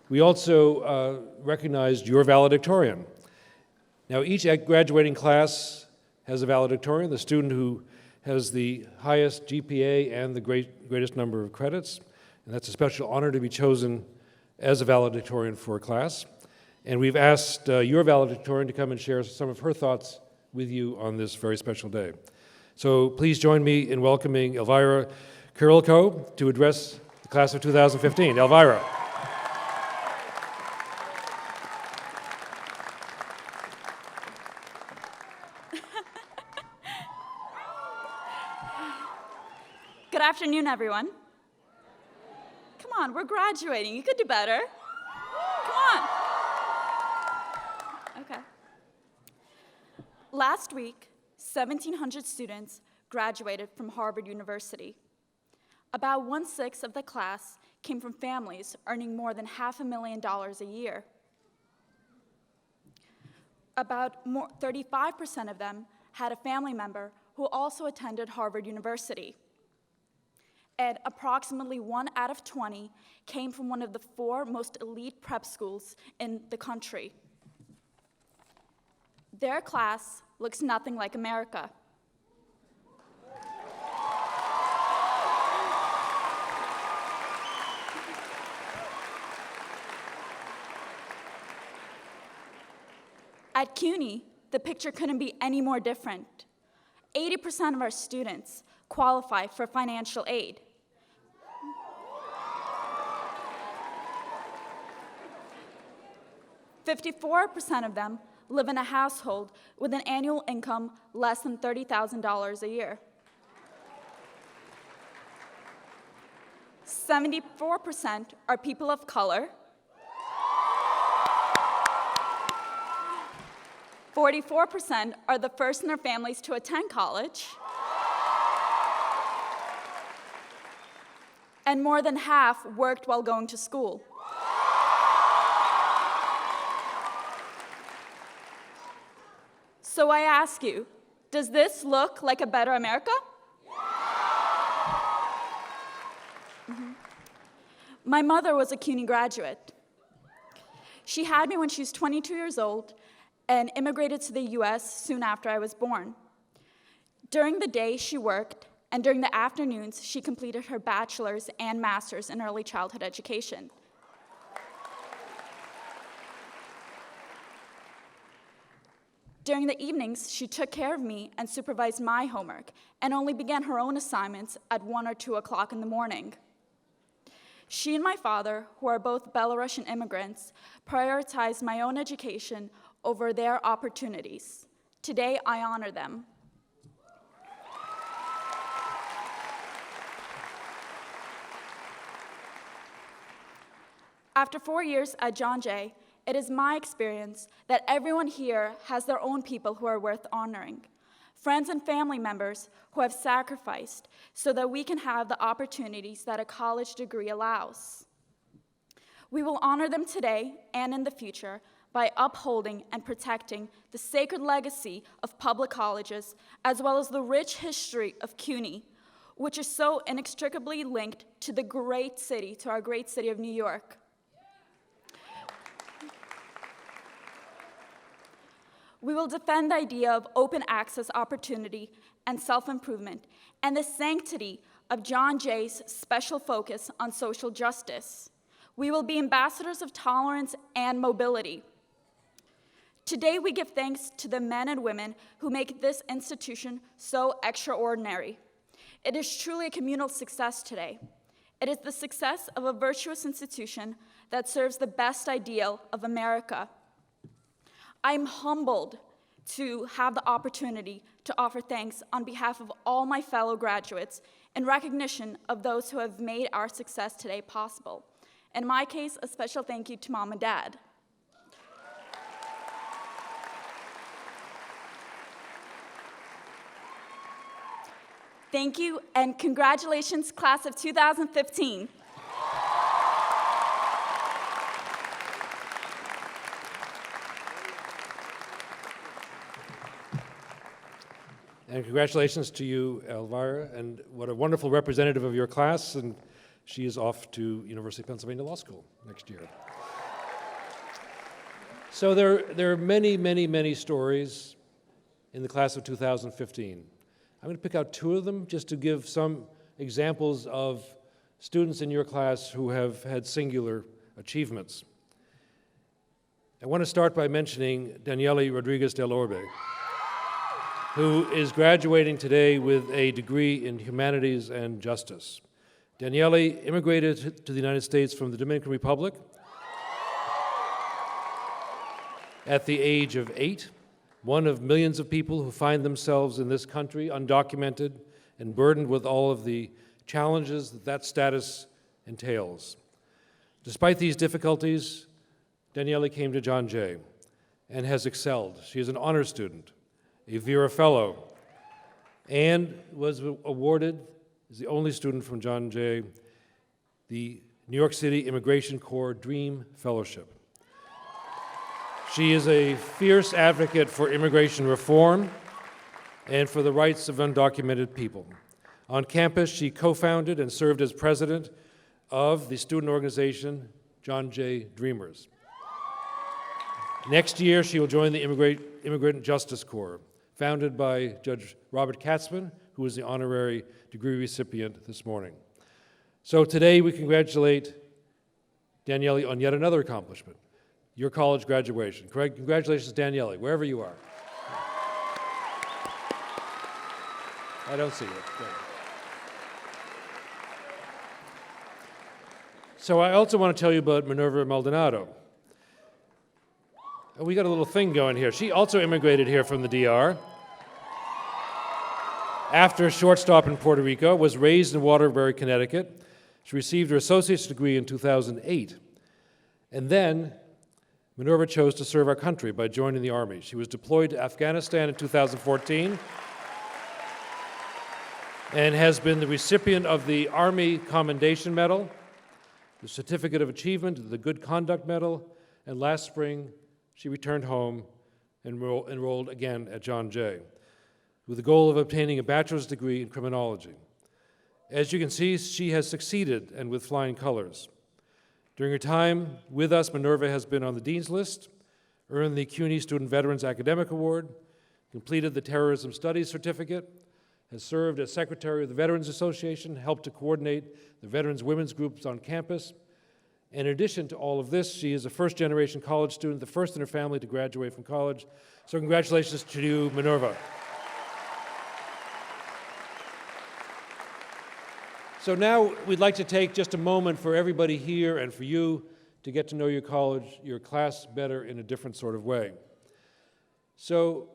we also recognized your valedictorian. Now, each graduating class has a valedictorian, the student who has the highest GPA and the greatest number of credits, and that's a special honor to be chosen as a valedictorian for a class. And we've asked your valedictorian to come and share some of her thoughts with you on this very special day. So please join me in welcoming Elvira Kirilko to address the class of 2015. Elvira. Good afternoon, everyone. Come on, we're graduating. You could do better. Come on. Okay. Last week, 1,700 students graduated from Harvard University. About 1/6 of the class came from families earning more than $500,000 a year. About 35% of them had a family member who also attended Harvard University. And approximately 1 out of 20 came from one of the 4 most elite prep schools in the country. Their class looks nothing like America. At CUNY, the picture couldn't be any more different. 80% of our students qualify for financial aid. $54% of them live in a household with an annual income less than $30,000 a year. 74% are people of color. 44% are the first in their families to attend college. And more than half worked while going to school. So I ask you, does this look like a better America? Mm-hmm. My mother was a CUNY graduate. She had me when she was 22 years old and immigrated to the US soon after I was born. During the day, she worked, and during the afternoons, she completed her bachelor's and master's in early childhood education. During the evenings, she took care of me and supervised my homework, and only began her own assignments at 1 or 2 o'clock in the morning. She and my father, who are both Belarusian immigrants, prioritized my own education over their opportunities. Today, I honor them. After 4 years at John Jay, it is my experience that everyone here has their own people who are worth honoring, friends and family members who have sacrificed so that we can have the opportunities that a college degree allows. We will honor them today and in the future by upholding and protecting the sacred legacy of public colleges, as well as the rich history of CUNY, which is so inextricably linked to the great city, to our great city of New York. We will defend the idea of open access opportunity and self-improvement, and the sanctity of John Jay's special focus on social justice. We will be ambassadors of tolerance and mobility. Today, we give thanks to the men and women who make this institution so extraordinary. It is truly a communal success today. It is the success of a virtuous institution that serves the best ideal of America. I'm humbled to have the opportunity to offer thanks on behalf of all my fellow graduates in recognition of those who have made our success today possible. In my case, a special thank you to Mom and Dad. Thank you, and congratulations, class of 2015. And congratulations to you, Elvira, and what a wonderful representative of your class, and she is off to University of Pennsylvania Law School next year. So there are many, many, many stories in the class of 2015. I'm going to pick out 2 of them just to give some examples of students in your class who have had singular achievements. I want to start by mentioning Daniele Rodriguez del Orbe, who is graduating today with a degree in humanities and justice. Daniele immigrated to the United States from the Dominican Republic at the age of 8, one of millions of people who find themselves in this country undocumented and burdened with all of the challenges that that status entails. Despite these difficulties, Daniele came to John Jay and has excelled. She is an honor student, a Vera Fellow, and was awarded, as the only student from John Jay, the New York City Immigration Corps Dream Fellowship. She is a fierce advocate for immigration reform and for the rights of undocumented people. On campus, she co-founded and served as president of the student organization John Jay Dreamers. Next year, she will join the Immigrant Justice Corps, founded by Judge Robert Katzman, who is the honorary degree recipient this morning. So today, we congratulate Daniele on yet another accomplishment, your college graduation. Congratulations, Daniele, wherever you are. I don't see you. Great. So I also want to tell you about Minerva Maldonado. We got a little thing going here. She also immigrated here from the DR. After a short stop in Puerto Rico, was raised in Waterbury, Connecticut. She received her associate's degree in 2008. And then Minerva chose to serve our country by joining the Army. She was deployed to Afghanistan in 2014 and has been the recipient of the Army Commendation Medal, the Certificate of Achievement, the Good Conduct Medal, and last spring she returned home and enrolled again at John Jay with the goal of obtaining a bachelor's degree in criminology. As you can see, she has succeeded, and with flying colors. During her time with us, Minerva has been on the Dean's List, earned the CUNY Student Veterans Academic Award, completed the Terrorism Studies Certificate, has served as secretary of the Veterans Association, helped to coordinate the veterans women's groups on campus. In addition to all of this, she is a first-generation college student, the first in her family to graduate from college. So congratulations to you, Minerva. So now we'd like to take just a moment for everybody here and for you to get to know your college, your class better in a different sort of way. So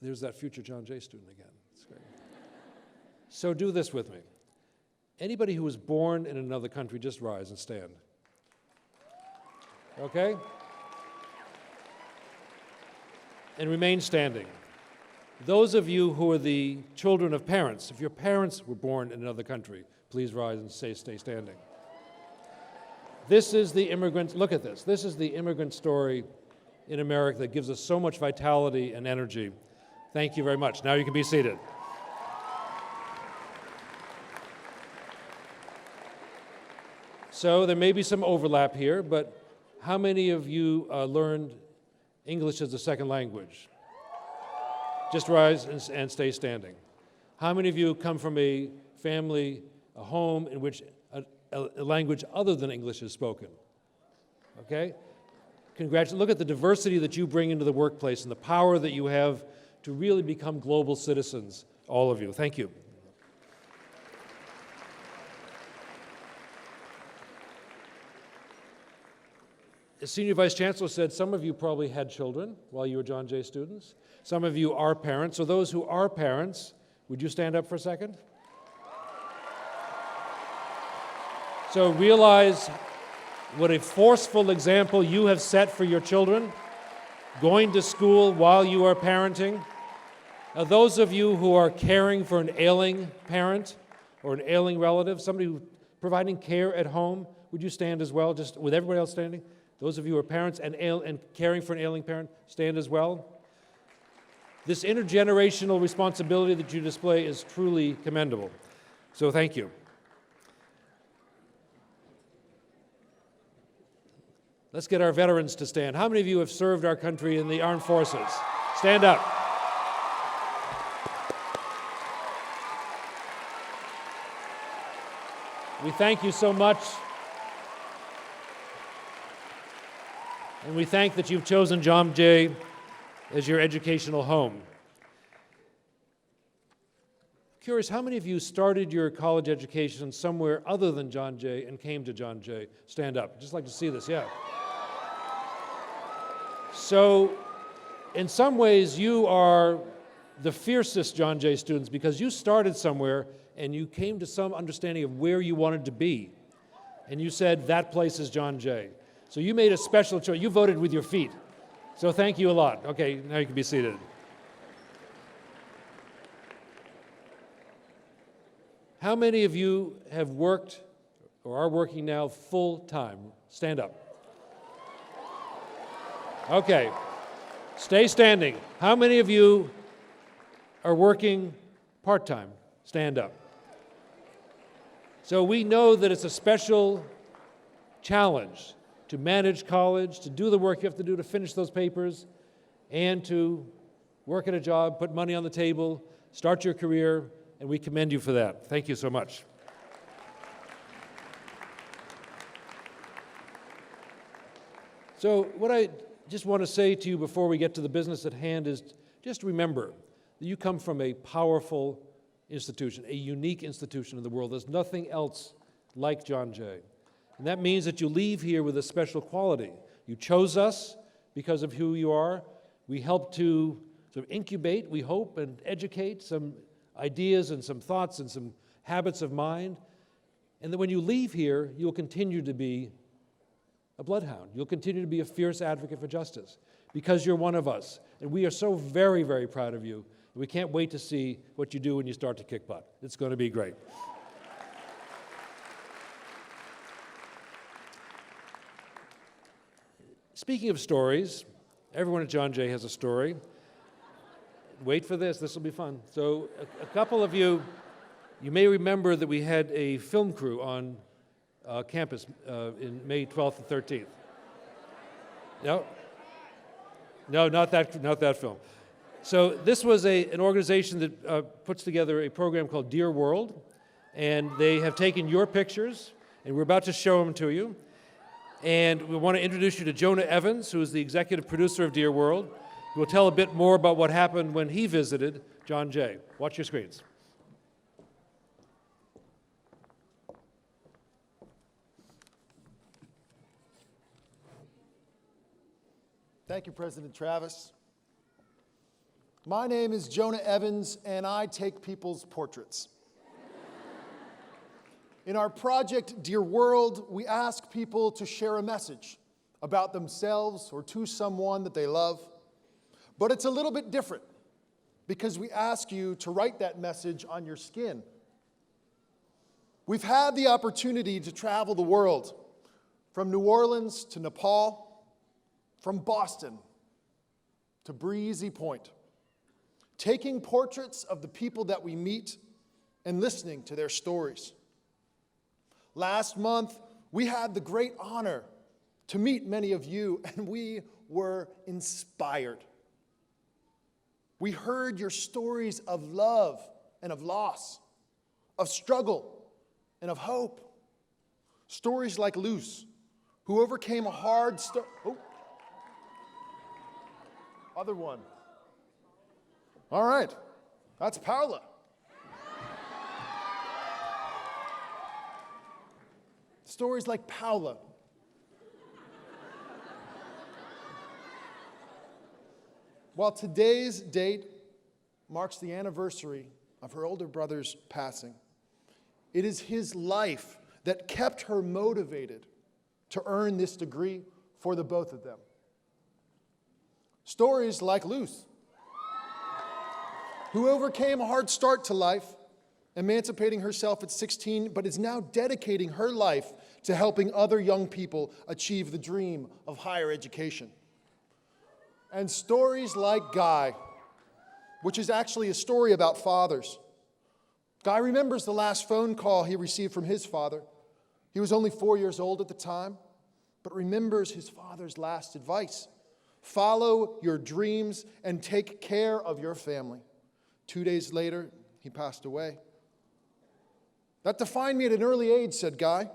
there's that future John Jay student again. That's great. So do this with me. Anybody who was born in another country, just rise and stand. Okay? And remain standing. Those of you who are the children of parents, if your parents were born in another country, please rise and stay standing. This is the immigrant, look at this. This is the immigrant story in America that gives us so much vitality and energy. Thank you very much. Now you can be seated. So there may be some overlap here, but how many of you learned English as a second language? Just rise and stay standing. How many of you come from a family, a home in which a language other than English is spoken? Okay? Congratulations. Look at the diversity that you bring into the workplace and the power that you have to really become global citizens, all of you. Thank you. The Senior Vice Chancellor said some of you probably had children while you were John Jay students. Some of you are parents. So those who are parents, would you stand up for a second? So realize what a forceful example you have set for your children, going to school while you are parenting. Now, those of you who are caring for an ailing parent or an ailing relative, somebody who's providing care at home, would you stand as well, just with everybody else standing? Those of you who are parents and caring for an ailing parent, stand as well. This intergenerational responsibility that you display is truly commendable. So thank you. Let's get our veterans to stand. How many of you have served our country in the armed forces? Stand up. We thank you so much. And we thank that you've chosen John Jay as your educational home. Curious, how many of you started your college education somewhere other than John Jay and came to John Jay? Stand up. I'd just like to see this, yeah. So, in some ways, you are the fiercest John Jay students because you started somewhere and you came to some understanding of where you wanted to be. And you said, that place is John Jay. So you made a special choice. You voted with your feet. So thank you a lot. Okay, now you can be seated. How many of you have worked or are working now full-time? Stand up. Okay, stay standing. How many of you are working part-time? Stand up. So we know that it's a special challenge to manage college, to do the work you have to do to finish those papers, and to work at a job, put money on the table, start your career, and we commend you for that. Thank you so much. So what I just want to say to you before we get to the business at hand is just remember that you come from a powerful institution, a unique institution in the world. There's nothing else like John Jay. And that means that you leave here with a special quality. You chose us because of who you are. We help to sort of incubate, we hope, and educate some ideas and some thoughts and some habits of mind. And then when you leave here, you'll continue to be a bloodhound. You'll continue to be a fierce advocate for justice because you're one of us. And we are so very, very proud of you. We can't wait to see what you do when you start to kick butt. It's going to be great. Speaking of stories, everyone at John Jay has a story. Wait for this will be fun. So a couple of you may remember that we had a film crew on campus in May 12th and 13th. No, not that film. So this was an organization that puts together a program called Dear World, and they have taken your pictures, and we're about to show them to you. And we want to introduce you to Jonah Evans, who is the executive producer of Dear World, who will tell a bit more about what happened when he visited John Jay. Watch your screens. Thank you, President Travis. My name is Jonah Evans, and I take people's portraits. In our project, Dear World, we ask people to share a message about themselves or to someone that they love. But it's a little bit different because we ask you to write that message on your skin. We've had the opportunity to travel the world, from New Orleans to Nepal, from Boston to Breezy Point, taking portraits of the people that we meet and listening to their stories. Last month, we had the great honor to meet many of you, and we were inspired. We heard your stories of love and of loss, of struggle and of hope. Stories like Luce, who overcame a hard other one. All right, that's Paula. Stories like Paula. While today's date marks the anniversary of her older brother's passing, it is his life that kept her motivated to earn this degree for the both of them. Stories like Luce, who overcame a hard start to life, emancipating herself at 16, but is now dedicating her life to helping other young people achieve the dream of higher education. And stories like Guy, which is actually a story about fathers. Guy remembers the last phone call he received from his father. He was only 4 years old at the time, but remembers his father's last advice. Follow your dreams and take care of your family. 2 days later, he passed away. That defined me at an early age, said Guy,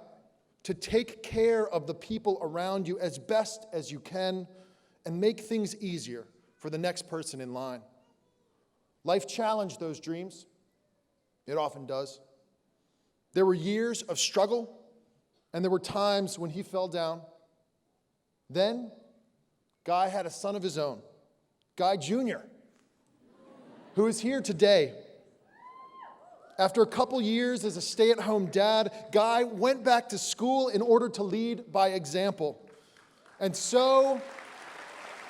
to take care of the people around you as best as you can and make things easier for the next person in line. Life challenged those dreams. It often does. There were years of struggle, and there were times when he fell down. Then, Guy had a son of his own, Guy Jr., who is here today. After a couple years as a stay-at-home dad, Guy went back to school in order to lead by example. And so,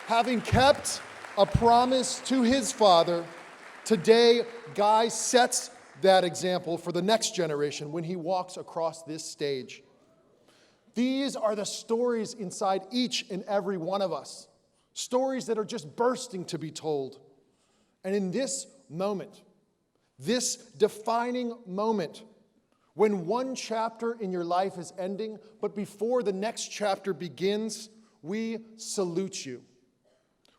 having kept a promise to his father, today Guy sets that example for the next generation when he walks across this stage. These are the stories inside each and every one of us, stories that are just bursting to be told. And in this moment, this defining moment, when one chapter in your life is ending, but before the next chapter begins, we salute you.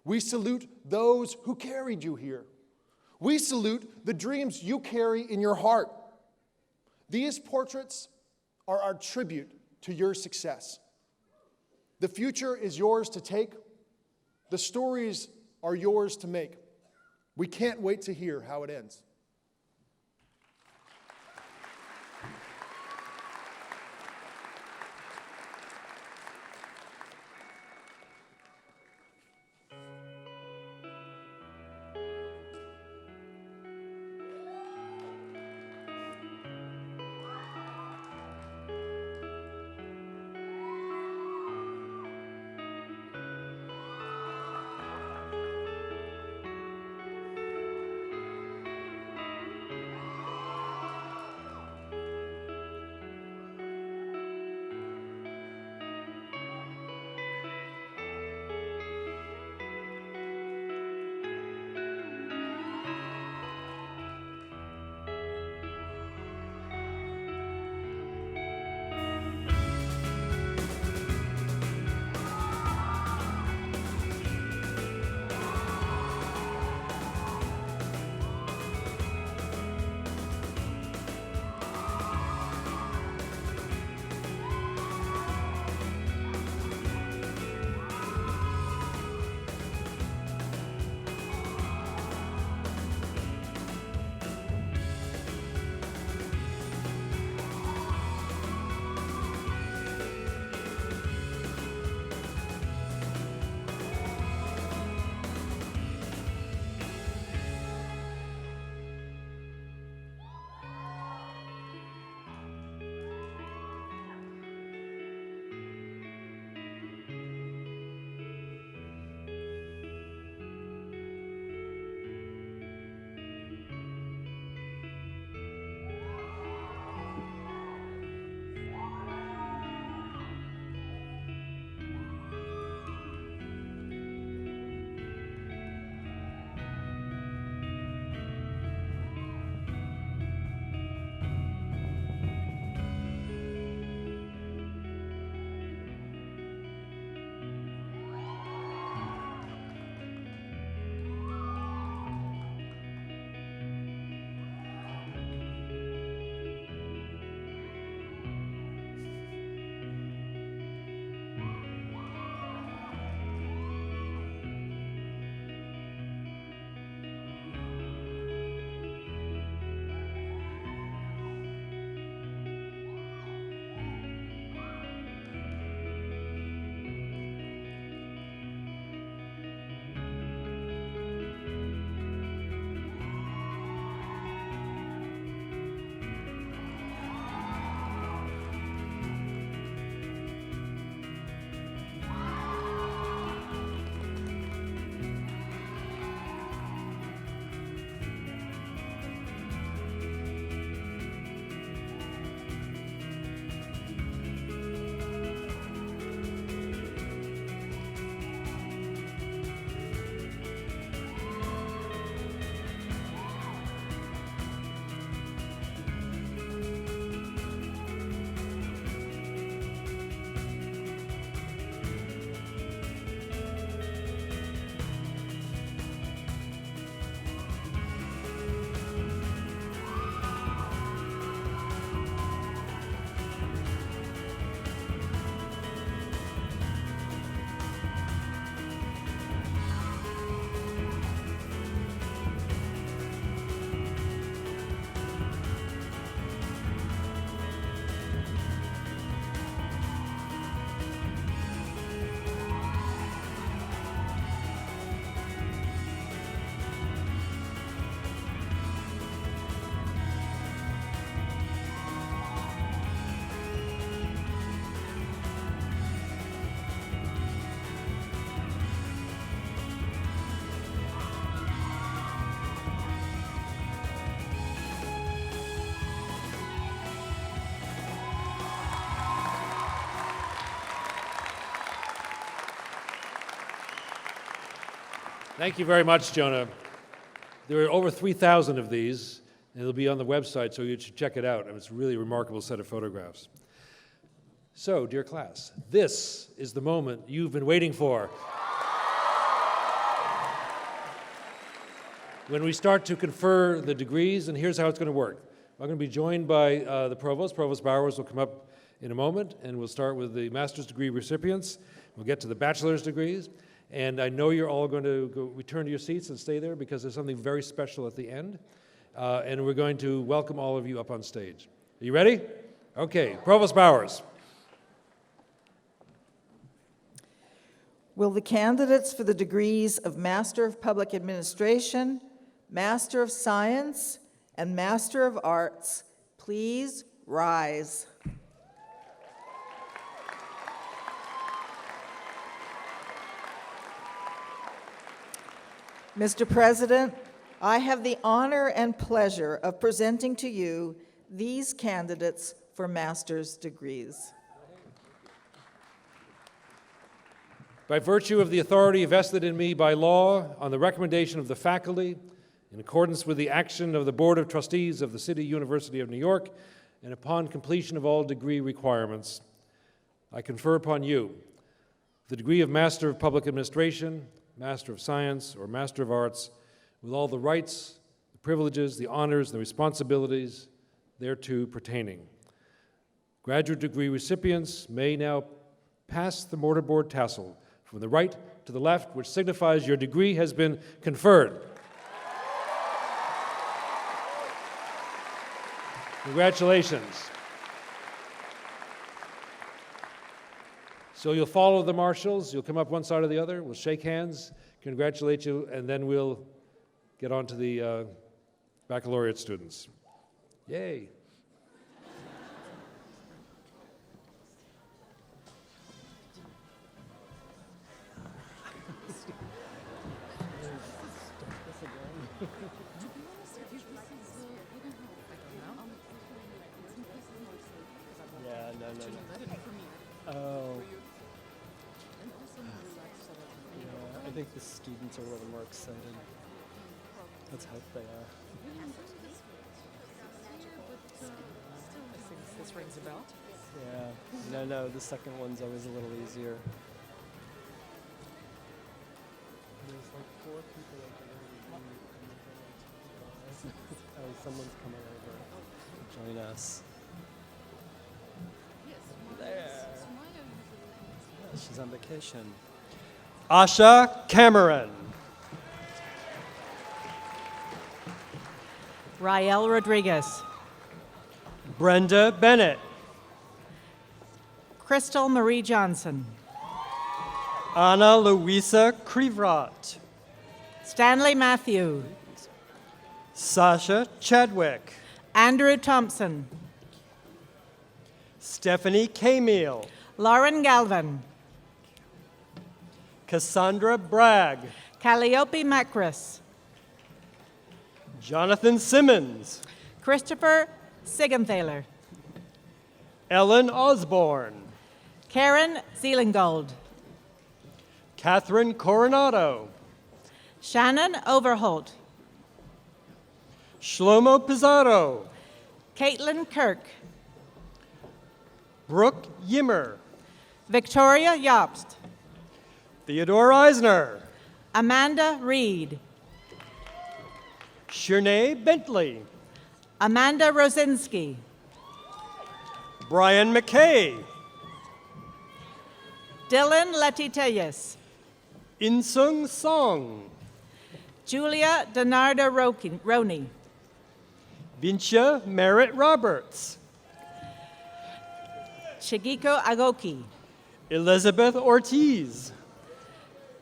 We salute those who carried you here. We salute the dreams you carry in your heart. These portraits are our tribute to your success. The future is yours to take. The stories are yours to make. We can't wait to hear how it ends. Thank you very much, Jonah. There are over 3,000 of these, and it'll be on the website, so you should check it out. And it's a really remarkable set of photographs. So, dear class, this is the moment you've been waiting for. When we start to confer the degrees, and here's how it's going to work. I'm going to be joined by the provost. Provost Bowers will come up in a moment, and we'll start with the master's degree recipients. We'll get to the bachelor's degrees, and I know you're all going to go return to your seats and stay there because there's something very special at the end, and we're going to welcome all of you up on stage. Are you ready? Okay, Provost Bowers. Will the candidates for the degrees of Master of Public Administration, Master of Science, and Master of Arts please rise? Mr. President, I have the honor and pleasure of presenting to you these candidates for master's degrees. By virtue of the authority vested in me by law, on the recommendation of the faculty, in accordance with the action of the Board of Trustees of the City University of New York, and upon completion of all degree requirements, I confer upon you the degree of Master of Public Administration, Master of Science, or Master of Arts, with all the rights, the privileges, the honors, and the responsibilities thereto pertaining. Graduate degree recipients may now pass the mortarboard tassel from the right to the left, which signifies your degree has been conferred. Congratulations. So you'll follow the marshals, you'll come up one side or the other, we'll shake hands, congratulate you, and then we'll get on to the baccalaureate students. Yay. Yeah, no. Oh. Yeah, I think the students are a little more excited. Let's hope they are. This rings a bell? Yeah, no, the second one's always a little easier. There's like 4 people that are already oh, someone's coming over to join us. There. Yeah, she's on vacation. Asha Cameron. Rael Rodriguez. Brenda Bennett. Crystal Marie Johnson. Ana Luisa Krivrat. Stanley Matthew. Sasha Chadwick. Andrew Thompson. Stephanie Camille. Lauren Galvin. Cassandra Bragg. Calliope Macris. Jonathan Simmons. Christopher Sigenthaler. Ellen Osborne. Karen Zeelingold. Catherine Coronado. Shannon Overholt. Shlomo Pizarro. Caitlin Kirk. Brooke Yimmer. Victoria Yobst. Theodore Eisner. Amanda Reed. Shernay Bentley. Amanda Rosinski. Brian McKay. Dylan Letiteyes. Insung Song. Julia Donarda Roney. Vincia Merritt Roberts. Shigiko Agoki. Elizabeth Ortiz.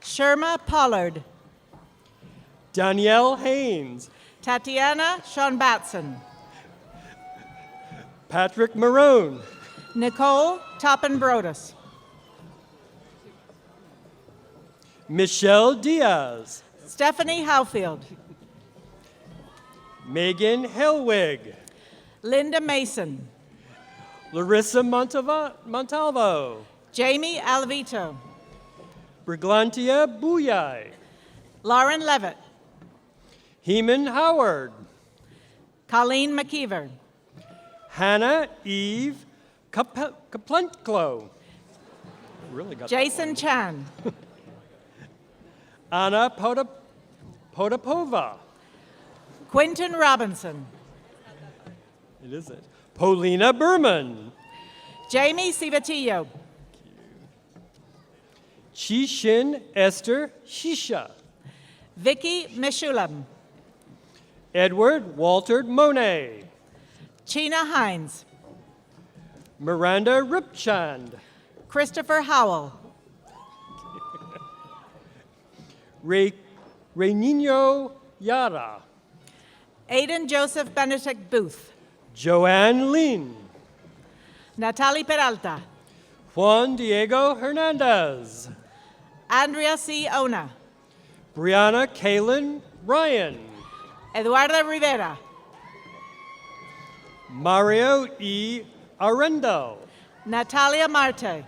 Sherma Pollard. Danielle Haynes. Tatiana Sean Batson. Patrick Marone. Nicole Toppen-Brodus. Michelle Diaz. Stephanie Howfield. Megan Helwig. Linda Mason. Larissa Montalvo. Jamie Alvito. Briglantia Buyai. Lauren Levitt. Heman Howard. Colleen McKeever. Hannah Eve Kaplenklo. Really got that Jason one. Chan. Anna Potapova. Quentin Robinson. It is it. Paulina Berman. Jamie Civatillo. Chishin Esther Shisha. Vicky Mishulam. Edward Walter Monet. Chena Hines. Miranda Ripchand. Christopher Howell. Renino Yara. Aidan Joseph Benedict Booth. Joanne Lin. Natalie Peralta. Juan Diego Hernandez. Andrea C. Ona. Brianna Kaylin Ryan. Eduardo Rivera. Mario E. Arendo. Natalia Marte.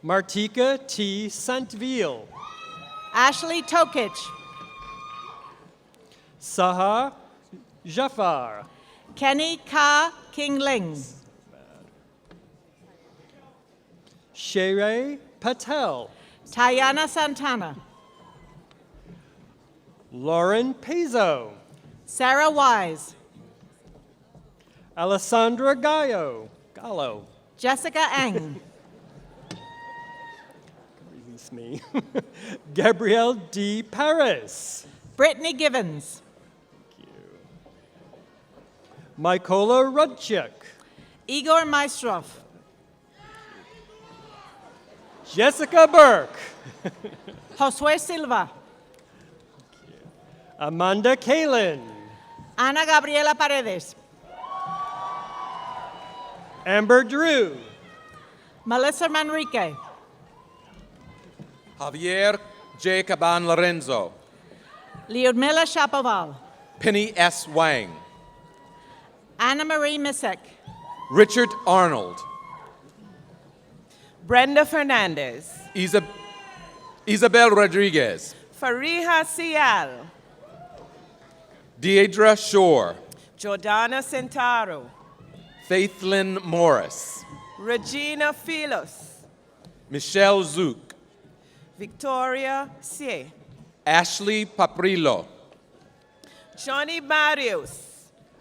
Martika T. Santville. Ashley Tokic. Saha Jafar. Kenny Ka Kingling. Sheree Patel. Tayana Santana. Lauren Pizzo. Sarah Wise. Alessandra Gallo. Jessica Eng. Release me. Gabrielle D. Paris. Brittany Givens. Mykola Rudchik. Igor Maestrov. Jessica Burke. Josue Silva. Amanda Kalin. Ana Gabriela Paredes. Amber Drew. Melissa Manrique. Javier J. Caban Lorenzo. Lyudmila Shapoval. Penny S. Wang. Anna Marie Misek. Richard Arnold. Brenda Fernandez. Isabel Rodriguez. Fariha Sial. Deidre Shore. Jordana Centaro. Faithlyn Morris. Regina Philos. Michelle Zook. Victoria Sie. Ashley Paprillo. Johnny Barrios.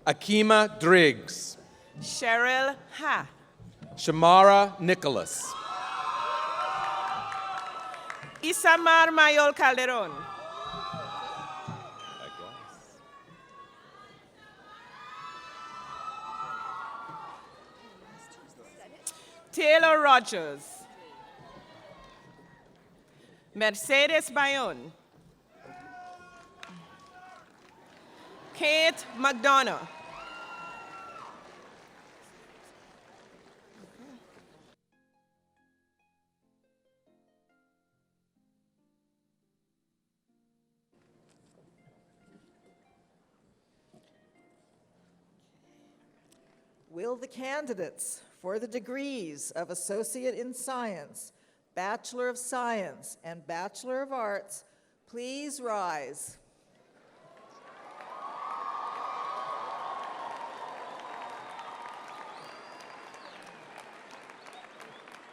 Akima Driggs. Cheryl Ha. Shamara Nicholas. Isamar Mayol Calderon. Taylor Rogers. Mercedes Bayon. Kate McDonough. Will the candidates for the degrees of Associate in Science, Bachelor of Science, and Bachelor of Arts please rise?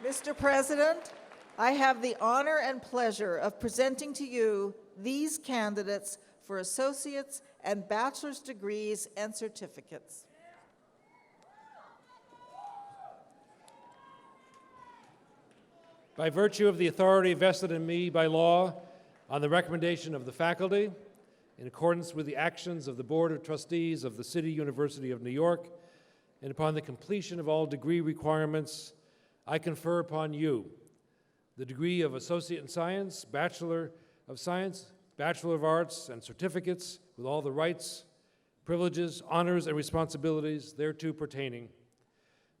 Mr. President, I have the honor and pleasure of presenting to you these candidates for associate's and bachelor's degrees and certificates. By virtue of the authority vested in me by law, on the recommendation of the faculty, in accordance with the actions of the Board of Trustees of the City University of New York, and upon the completion of all degree requirements, I confer upon you the degree of Associate in Science, Bachelor of Science, Bachelor of Arts, and certificates with all the rights, privileges, honors, and responsibilities thereto pertaining.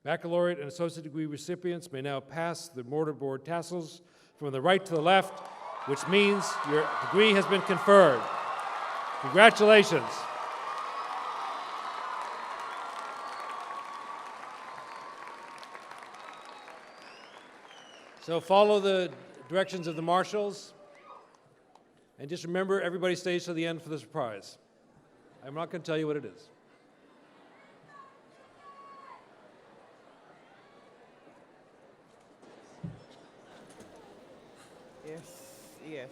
Baccalaureate and associate degree recipients may now pass the mortarboard tassels from the right to the left, which means your degree has been conferred. Congratulations. So follow the directions of the marshals. And just remember, everybody stays to the end for the surprise. I'm not going to tell you what it is. Yes, yes.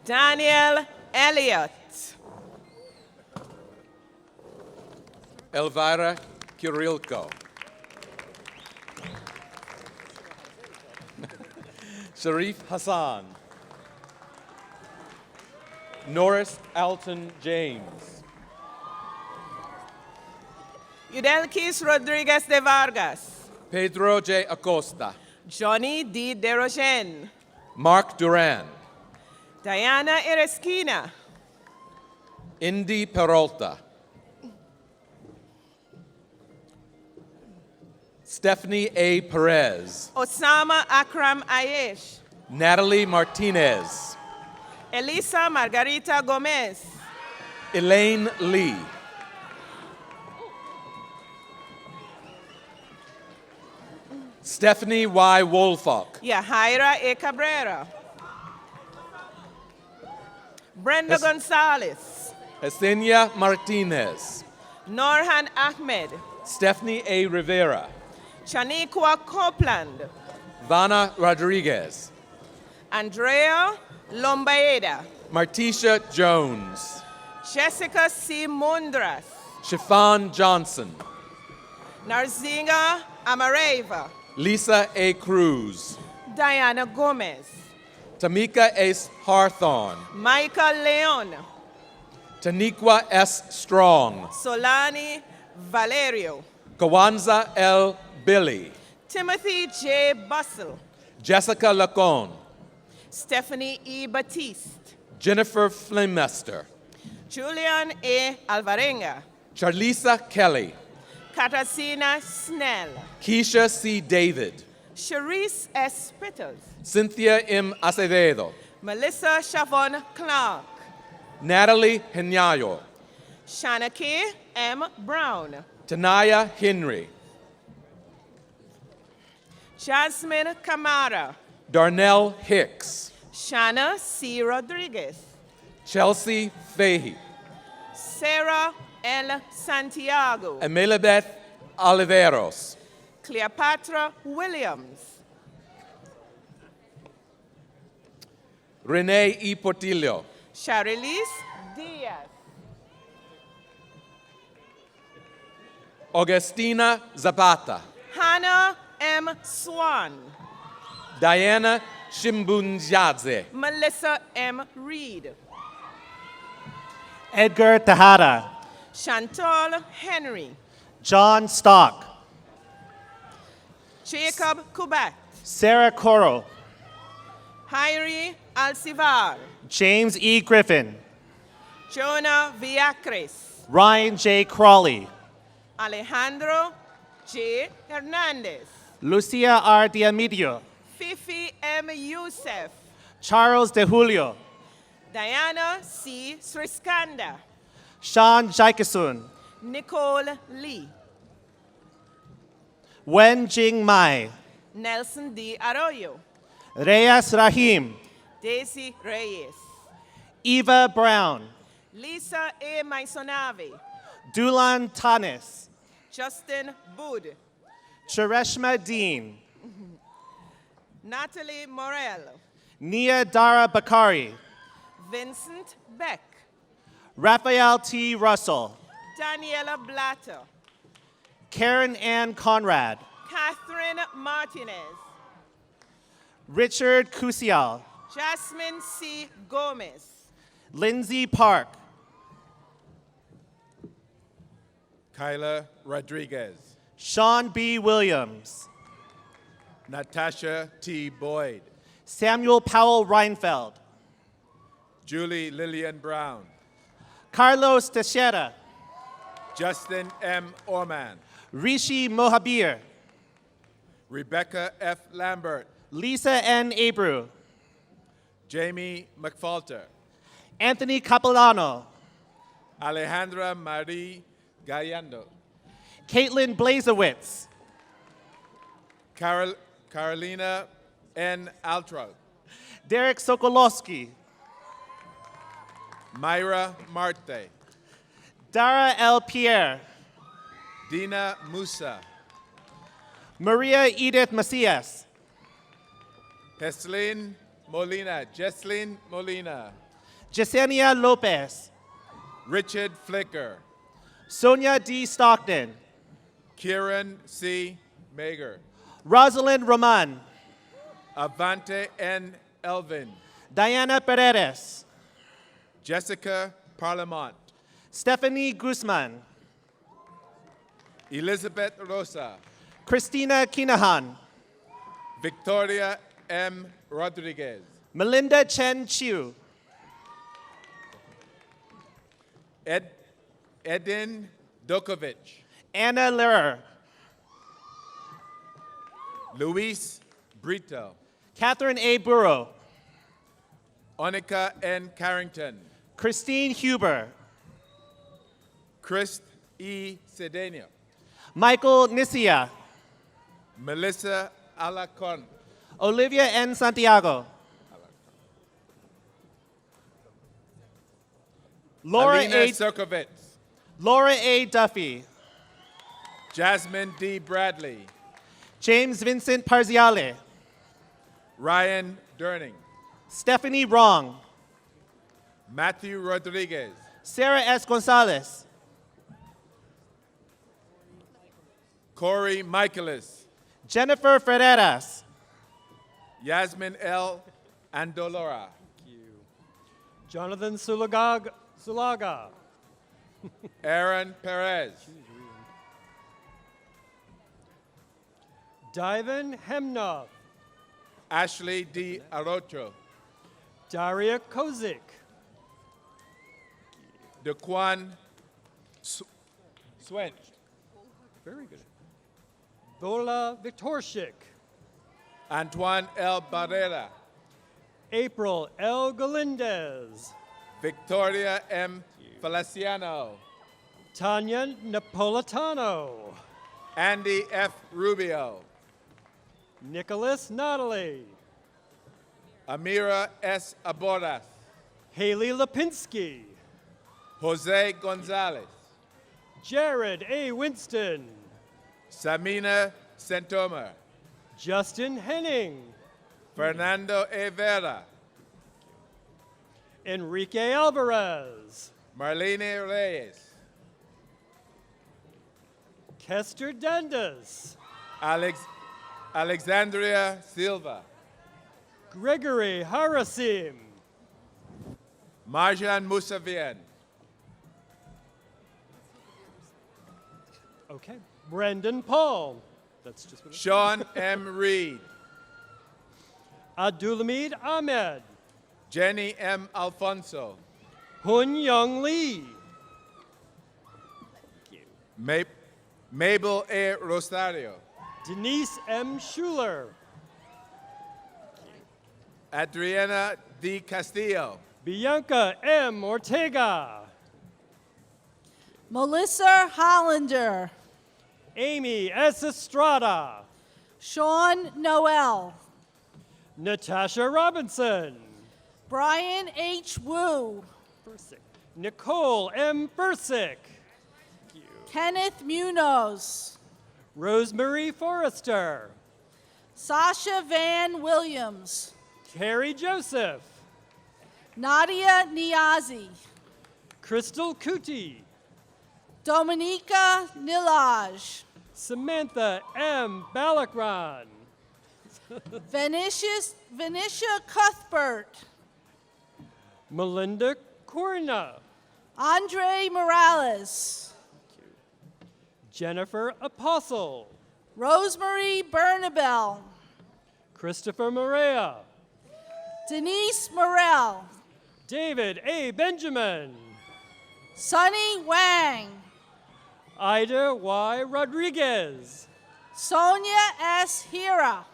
Daniel Elliott. Elvira Kirilko. Sharif Hassan. Norris Alton James. Yudelkis Rodriguez de Vargas. Pedro J. Acosta. Johnny D. DeRogen. Mark Duran. Diana Eresquina. Indy Peralta. Stephanie A. Perez. Osama Akram Ayesh. Natalie Martinez. Elisa Margarita Gomez. Elaine Lee. Stephanie Y. Wolfock. Yahaira A. Cabrera. Brenda Gonzalez. Esenia Martinez. Norhan Ahmed. Stephanie A. Rivera. Chaniqua Copeland. Vanna Rodriguez. Andrea Lombaeda. Martisha Jones. Jessica C. Mundras. Chiffon Johnson. Narzinga Amareva. Lisa A. Cruz. Diana Gomez. Tamika Ace Harthorn. Michael Leon. Taniqua S. Strong. Solani Valerio. Kawanza L. Billy. Timothy J. Bustle. Jessica Lacon. Stephanie E. Batiste. Jennifer Flimester. Julian A. Alvarenga. Charlisa Kelly. Katarzyna Snell. Keisha C. David. Charisse S. Spittles. Cynthia M. Acevedo. Melissa Chavon Clark. Natalie Henyayo. Shanaki M. Brown. Tanaya Henry. Jasmine Camara. Darnell Hicks. Shana C. Rodriguez. Chelsea Fahey. Sarah L. Santiago. Amelibeth Oliveros. Cleopatra Williams. Renee E. Portillo. Charlize Diaz. Augustina Zapata. Hannah M. Swan. Diana Shimbunjadze. Melissa M. Reed. Edgar Tejada. Chantal Henry. John Stock. Jacob Kubat. Sarah Coro. Jairi Alcivar. James E. Griffin. Jonah Villacres. Ryan J. Crawley. Alejandro J. Hernandez. Lucia R. Diamidio. Fifi M. Youssef. Charles De Julio. Diana C. Sriskanda. Sean Jaikesun. Nicole Lee. Wen Jing Mai. Nelson D. Arroyo. Reyes Rahim. Daisy Reyes. Eva Brown. Lisa A. Maisonave. Dulan Tanis. Justin Bood. Chereshma Dean. Natalie Morel. Nia Dara Bakari. Vincent Beck. Raphael T. Russell. Daniela Blatter. Karen Ann Conrad. Catherine Martinez. Richard Kusial. Jasmine C. Gomez. Lindsay Park. Kyla Rodriguez. Sean B. Williams. Natasha T. Boyd. Samuel Powell Reinfeld. Julie Lillian Brown. Carlos Teixeira. Justin M. Orman. Rishi Mohabir. Rebecca F. Lambert. Lisa N. Abreu. Jamie McFalter, Anthony Capilano, Alejandra Marie Gallando, Caitlin Blazewicz, Carolina N. Altro, Derek Sokolowski, Myra Marte, Dara L. Pierre, Dina Musa, Maria Edith Macias, Jesslyn Molina, Yesenia Lopez, Richard Flicker, Sonia D. Stockton, Kieran C. Mager, Rosalind Roman, Avante N. Elvin, Diana Paredes, Jessica Parlamont, Stephanie Guzman, Elizabeth Rosa, Christina Kinahan, Victoria M. Rodriguez, Melinda Chen Chiu, Edin Dokovic, Anna Lehrer, Luis Brito, Catherine A. Burrow, Onika N. Carrington, Christine Huber, Chris E. Cedeno, Michael Nisia, Melissa Alacon, Olivia N. Santiago, Laura Alina A. Sokovitz, Laura A. Duffy, Jasmine D. Bradley, James Vincent Parziale, Ryan Durning, Stephanie Wrong, Matthew Rodriguez, Sarah S. Gonzalez, Corey Michaelis, Jennifer Ferreras, Yasmin L. Andolora, Jonathan Sulaga. Aaron Perez, Divan Hemnoth, Ashley D. Arocho, Daria Kozik, Daquan Swench, very good. Bola Viktorshik, Antoine L. Barrera, April L. Galindez, Victoria M. Feliciano, Tanya Napolitano, Andy F. Rubio, Nicholas Natalie, Amira S. Aboras, Haley Lipinski, Jose Gonzalez, Jared A. Winston, Samina Sentomer, Justin Henning, Fernando A. Vera, Enrique Alvarez, Marlene Reyes, Kester Dundas, Alexandria Silva, Gregory Harasim, Marjan Musavian, okay, Brendan Paul, that's just what Sean M. Reed, Abdulhamid Ahmed, Jenny M. Alfonso, Hun Young Lee, Mabel A. Rosario, Denise M. Schuler, Adriana D. Castillo, Bianca M. Ortega, Melissa Hollander, Amy S. Estrada, Sean Noel, Natasha Robinson, Brian H. Wu, Bursick, Nicole M. Bursick, Kenneth Munoz, Rosemary Forrester, Sasha Van Williams, Carrie Joseph, Nadia Niazi, Crystal Kuti, Dominica Nilaj, Samantha M. Balakran, Venetia Cuthbert, Melinda Corna, Andre Morales, Jennifer Apostle, Rosemary Bernabel, Christopher Maria, Denise Morel, David A. Benjamin, Sunny Wang, Ida Y. Rodriguez, Sonia S. Hira,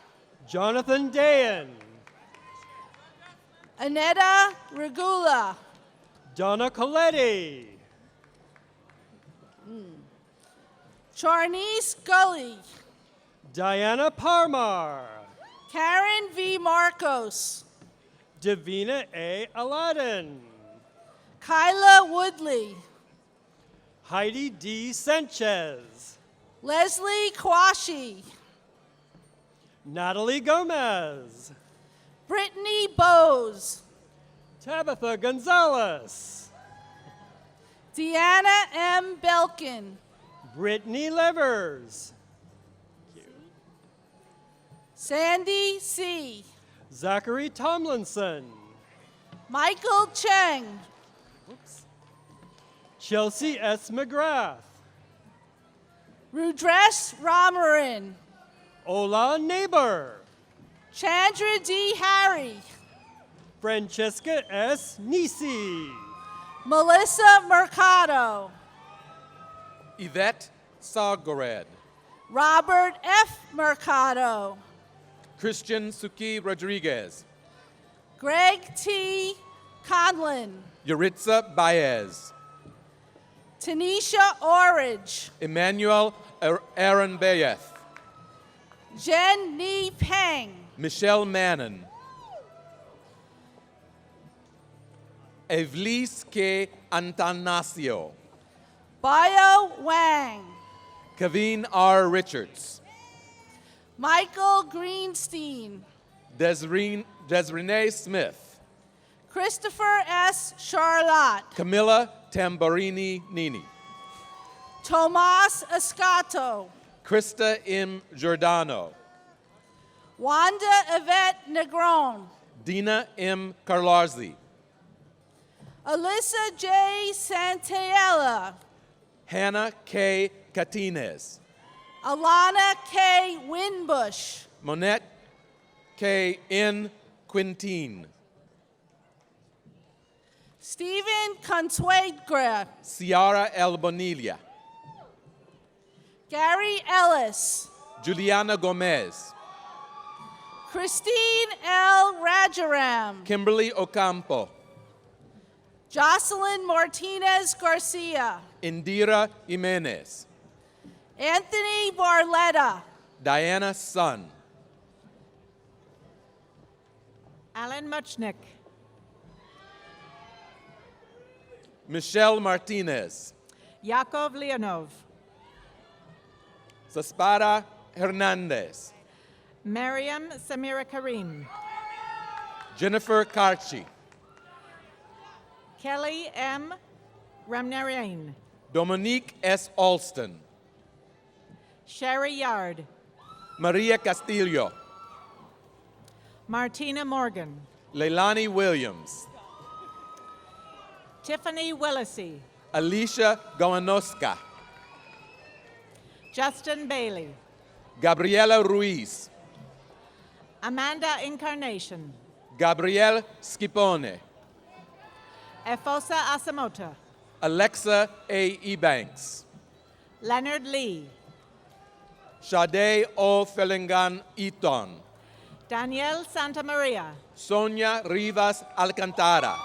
Jonathan Dayan, Aneta Regula. Donna Coletti. Charnice Gully. Diana Parmar. Karen V. Marcos. Davina A. Aladdin. Kyla Woodley. Heidi D. Sanchez. Leslie Kwashi. Natalie Gomez. Brittany Bowes. Tabitha Gonzalez. Deanna M. Belkin. Brittany Levers. Sandy C. Zachary Tomlinson. Michael Cheng. Chelsea S. McGrath. Rudresh Ramarin. Ola Neighbor. Chandra D. Harry. Francesca S. Nisi. Melissa Mercado. Yvette Sargored. Robert F. Mercado. Christian Suki Rodriguez. Greg T. Conlin. Yuritsa Baez. Tanisha Orridge. Emmanuel Aaron Bayeth. Jen Ni Peng. Michelle Mannon. Evlis K. Antanasio. Bio Wang. Kaveen R. Richards. Michael Greenstein. Desrenee Smith. Christopher S. Charlotte. Camilla Tamborini Nini. Tomas Escato. Krista M. Giordano. Wanda Yvette Negron. Dina M. Carlarzi. Alyssa J. Santiella. Hannah K. Catines. Alana K. Winbush. Monette K. N. Quintine. Stephen Consuegra. Ciara L. Bonilla. Gary Ellis. Juliana Gomez. Christine L. Rajaram. Kimberly Ocampo. Jocelyn Martinez Garcia. Indira Jimenez. Anthony Barletta. Diana Sun. Alan Muchnick. Michelle Martinez. Yakov Leonov. Zaspara Hernandez. Mariam Samira Karim. Jennifer Karchi. Kelly M. Ramnarain. Dominique S. Alston. Sherry Yard. Maria Castillo. Martina Morgan. Leilani Williams. Tiffany Willisey. Alicia Gawanoska. Justin Bailey. Gabriela Ruiz. Amanda Incarnation. Gabrielle Schipone. Efosa Asamota. Alexa A. Ebanks. Leonard Lee. Sade O. Felingan Eaton. Danielle Santa Maria. Sonia Rivas Alcantara.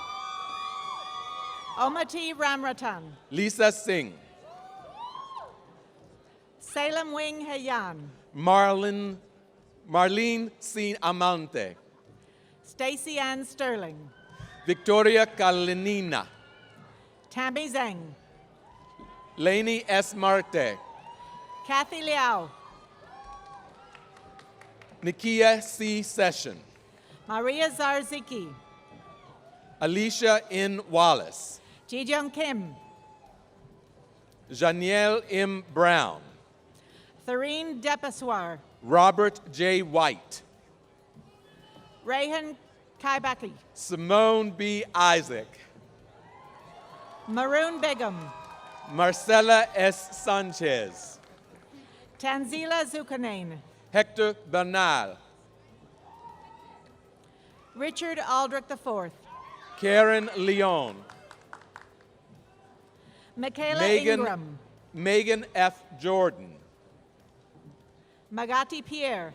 Omati Ramratan. Lisa Singh. Salem Wing Hayan. Marlene C. Amante. Stacy Ann Sterling. Victoria Kalinina. Tammy Zeng. Lainey S. Marte. Kathy Liao. Nikia C. Session. Maria Zarziki. Alicia N. Wallace. Jijung Kim. Janielle M. Brown. Therine Depaswar. Robert J. White. Rayhan Kaibaki. Simone B. Isaac. Maroon Begum. Marcela S. Sanchez. Tanzila Zulkarnain. Hector Bernal. Richard Aldrich IV. Karen Leon. Michaela Ingram. Megan F. Jordan. Magati Pierre.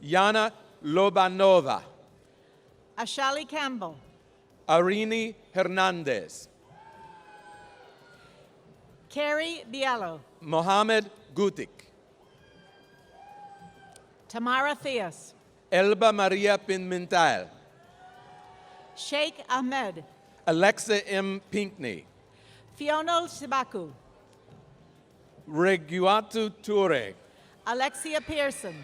Yana Lobanova. Ashali Campbell. Arini Hernandez. Carrie Bielo. Mohamed Gutik. Tamara Theus. Elba Maria Pimentel. Sheikh Ahmed. Alexa M. Pinkney. Fiona Sibaku. Reguatu Ture. Alexia Pearson.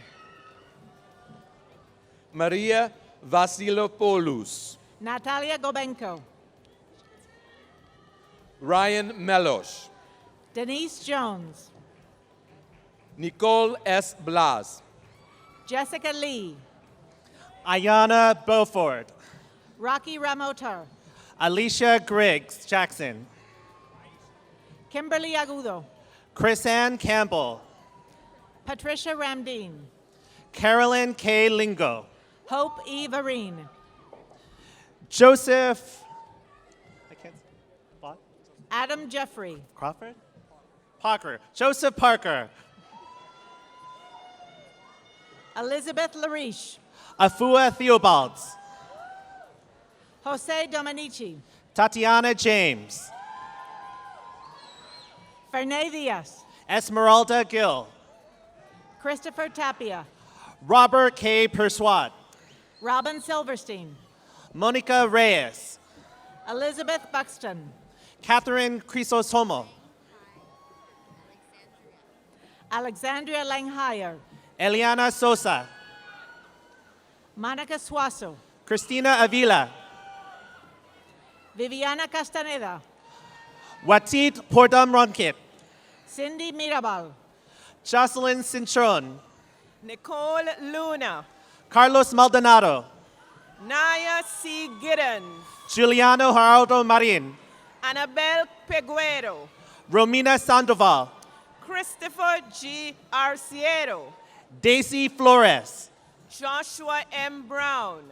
Maria Vasilopoulos. Natalia Gobenko. Ryan Melos. Denise Jones. Nicole S. Blas. Jessica Lee. Ayana Beaufort. Rocky Ramotar. Alicia Griggs Jackson. Kimberly Agudo. Chrisanne Campbell. Patricia Ramdeen. Carolyn K. Lingo. Hope E. Vareen. Joseph. I can't. What? Adam Jeffrey. Crawford? Parker. Joseph Parker. Elizabeth Lariche. Afua Theobalds. Jose Dominici. Tatiana James. Fernay Diaz. Esmeralda Gill. Christopher Tapia. Robert K. Persuad. Robin Silverstein. Monica Reyes. Elizabeth Buxton. Catherine Crisostomo. Alexandria Langheyer. Eliana Sosa. Monica Suazo. Christina Avila. Viviana Castaneda. Watit Pordam Ronkit. Cindy Mirabal. Jocelyn Cinchron. Nicole Luna. Carlos Maldonado. Naya C. Giddens. Giuliano Geraldo Marin. Annabelle Peguero. Romina Sandoval. Christopher G. Arciero. Daisy Flores. Joshua M. Brown.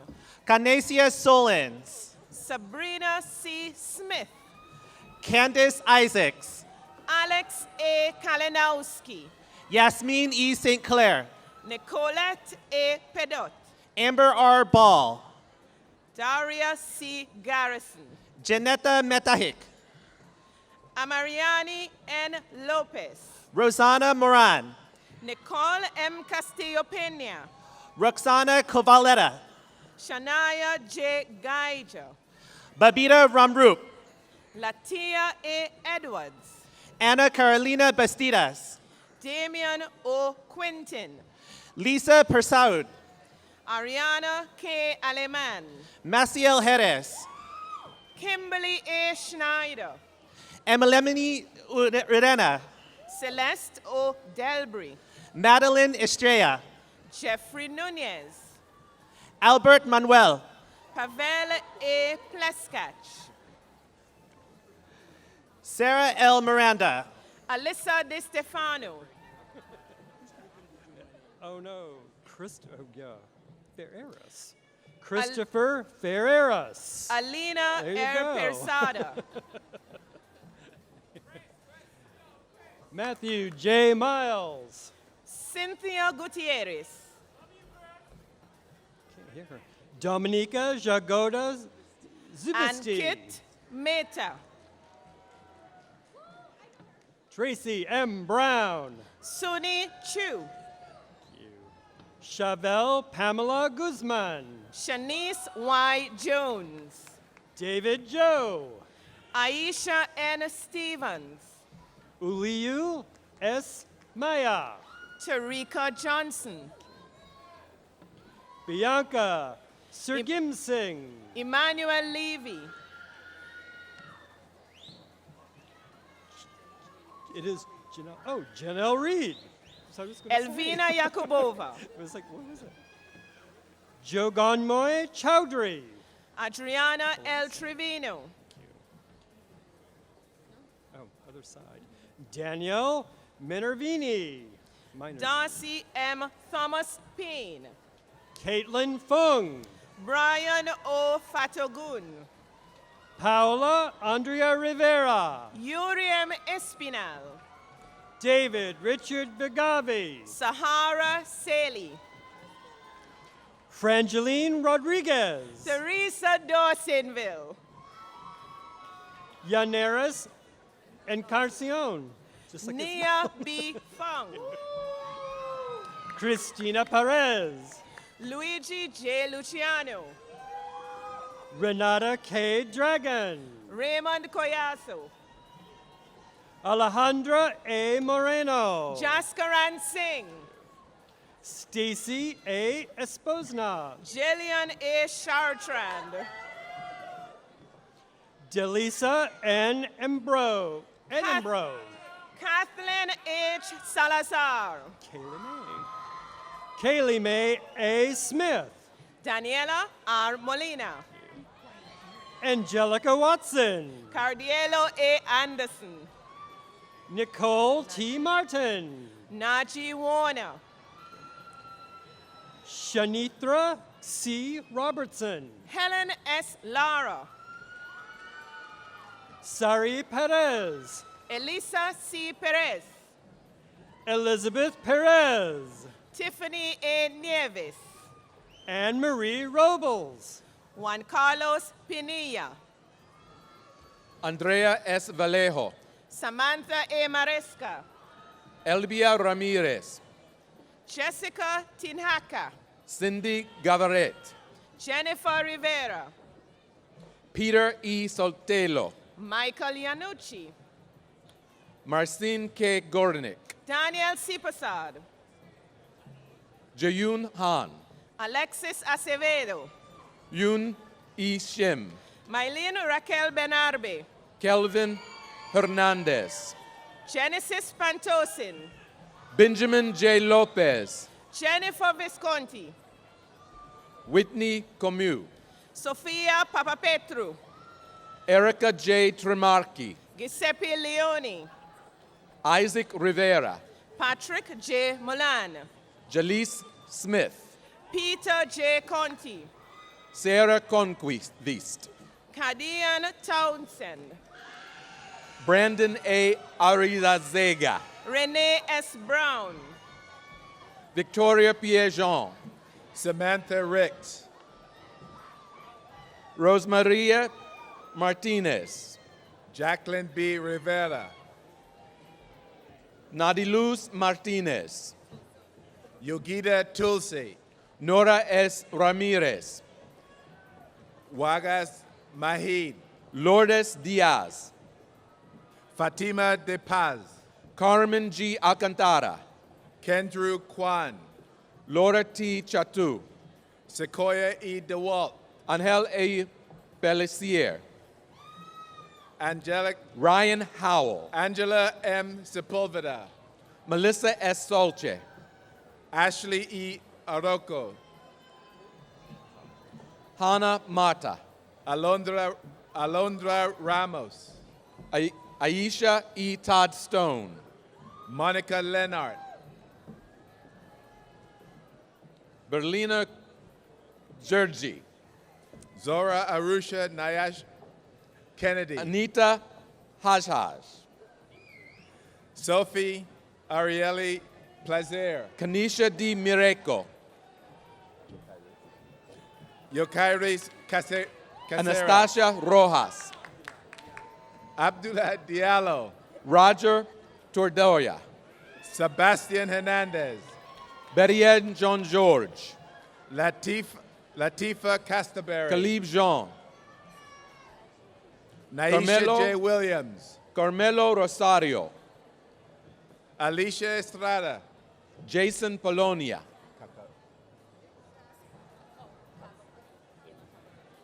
Canacia Solins. Sabrina C. Smith. Candice Isaacs. Alex A. Kalinowski. Yasmin E. St. Clair. Nicolette A. Pedot. Amber R. Ball. Daria C. Garrison. Janetta Metahik. Amariani N. Lopez. Rosanna Moran. Nicole M. Castillo Pena. Roxana Covaletta. Shania J. Gaijo. Babita Ramrup. Latia A. Edwards. Anna Carolina Bastidas. Damian O. Quintin. Lisa Persaud. Ariana K. Aleman. Maciel Jerez. Kimberly A. Schneider. Emilemini Urena. Celeste O. Delbury. Madeline Estrella. Jeffrey Nunez. Albert Manuel. Pavel A. Pleskach. Sarah L. Miranda. Alyssa De Stefano. Oh no, Ferreras. Christopher Ferreras. Alina There you R. go. Persada. Matthew J. Miles. Cynthia Gutierrez. Can't hear her. Dominica Jagoda And Zubisti. Kit Mehta. Tracy M. Brown. Suni Chu. Chevelle Pamela Guzman. Shanice Y. Jones. David Joe. Aisha N. Stevens. Uliu S. Maya. Tarika Johnson. Bianca Surgim Singh. Emmanuel Levy. It is Janelle Reed. So I was gonna Elvina say. Yakubova. It was like, what was it? Joganmoy Chowdhury. Adriana L. Trevino. Oh, other side. Danielle Minervini. Darcy M. Thomas Payne. Caitlin Fung. Brian O. Fatogun. Paola Andrea Rivera. Yuri M. Espinal. David Richard Vigavi. Sahara Sali. Frangeline Rodriguez. Teresa Dawsonville. Llaneras Encarnacion. Just like Nia B. Fung. Cristina Perez. Luigi J. Luciano. Renata K. Dragon. Raymond Coyaso. Alejandra A. Moreno. Jaskaran Singh. Stacy A. Esposna. Jillian A. Chartrand. Delisa N. Embro. Kathleen H. Salazar. Kaylee May A. Smith. Daniela R. Molina. Angelica Watson. Cardielo A. Anderson. Nicole T. Martin. Naji Warner. Shanitra C. Robertson. Helen S. Lara. Sari Perez. Elisa C. Perez. Elizabeth Perez. Tiffany A. Nieves. Anne Marie Robles. Juan Carlos Pinilla. Andrea S. Vallejo. Samantha A. Maresca. Elvia Ramirez. Jessica Tinhaka. Cindy Gavaret. Jennifer Rivera. Peter E. Soltelo. Michael Yanucci. Marcin K. Gornick. Daniel Sipasad. Jayun Han. Alexis Acevedo. Yun E. Shim. Mylene Raquel Benarbe. Kelvin Hernandez. Genesis Pantosin. Benjamin J. Lopez. Jennifer Visconti. Whitney Comu. Sofia Papapetru. Erica J. Tremarchi. Giuseppe Leone. Isaac Rivera. Patrick J. Mulan. Jalice Smith. Peter J. Conti. Sarah Conquist. Kadian Townsend. Brandon A. Arizazega. Renee S. Brown. Victoria Pierre-Jean. Samantha Ricks. Rosemaria Martinez. Jacqueline B. Rivera. Nadiluz Martinez. Yogita Tulsi. Nora S. Ramirez. Wagas Mahid. Lourdes Diaz. Fatima De Paz. Carmen G. Alcantara. Kendrew Kwan. Laura T. Chatu. Sequoia E. DeWalt. Angel A. Pellicier. Ryan Howell. Angela M. Sepulveda. Melissa S. Solche. Ashley E. Arroco. Hannah Mata. Alondra Ramos. Aisha E. Todd Stone. Monica Leonard. Berlina Georgi. Zora Arusha Nayash Kennedy. Anita Hajhaj. Sophie Arieli Plazer. Kanisha D. Mireco. Yokairis Casera. Anastasia Rojas. Abdullah Diallo. Roger Tordoya. Sebastian Hernandez. Betty-Ann John George. Latifa Castaberry. Khalib Jean. Naisha J. Williams. Carmelo Rosario. Alicia Estrada. Jason Polonia.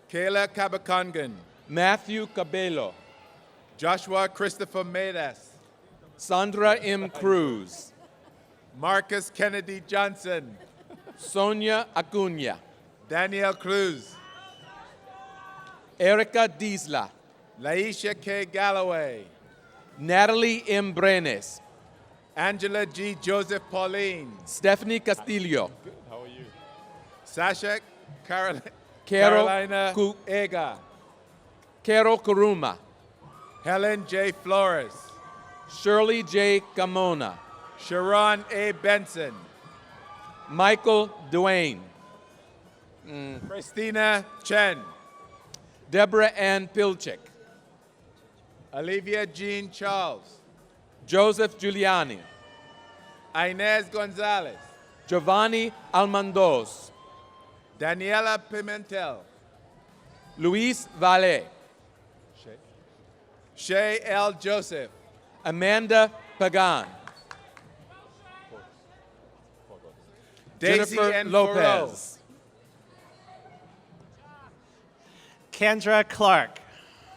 Kayla Kabakongan. Matthew Cabello. Joshua Christopher Medas. Sandra M. Cruz. Marcus Kennedy Johnson. Sonia Acuna. Danielle Cruz. Erica Diesla. Laisha K. Galloway. Natalie M. Brenes. Angela G. Joseph Pauline. Stephanie Castillo. Good. How are you? Sasha Carolina Ega. Carol Kuruma. Helen J. Flores. Shirley J. Camona. Sharon A. Benson. Michael Duane. Christina Chen. Deborah Ann Pilchick. Olivia Jean Charles. Joseph Giuliani. Inez Gonzalez. Giovanni Almandoz. Daniela Pimentel. Luis Valle. Shay L. Joseph. Amanda Pagan. Daisy Jennifer N. Lopez. Kendra Clark.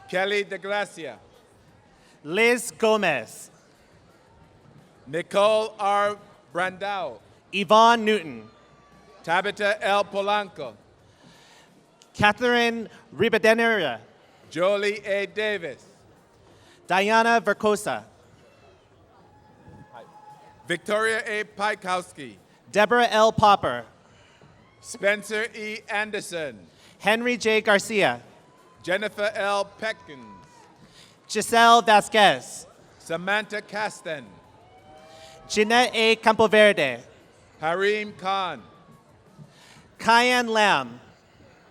Kelly DeGracia. Liz Gomez. Nicole R. Brandao. Yvonne Newton. Tabitha L. Polanco. Catherine Ribadeneira. Jolie A. Davis. Diana Verkosa. Victoria A. Pikowski. Deborah L. Popper. Spencer E. Anderson. Henry J. Garcia. Jennifer L. Peckins. Giselle Vasquez. Samantha Caston. Jeanette A. Campoverde. Harim Khan. Kyan Lam.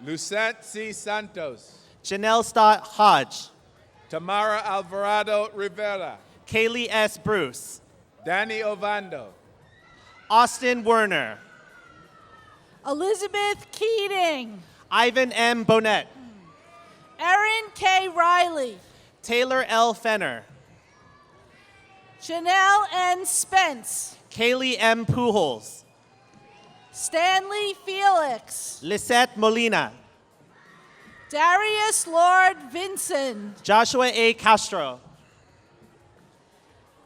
Lucette C. Santos. Janelle Stott Hodge. Tamara Alvarado Rivera. Kaylee S. Bruce. Danny Ovando. Austin Werner. Elizabeth Keating. Ivan M. Bonnet. Erin K. Riley. Taylor L. Fenner. Janelle N. Spence. Kaylee M. Pujols. Stanley Felix. Lisette Molina. Darius Lord Vincent. Joshua A. Castro.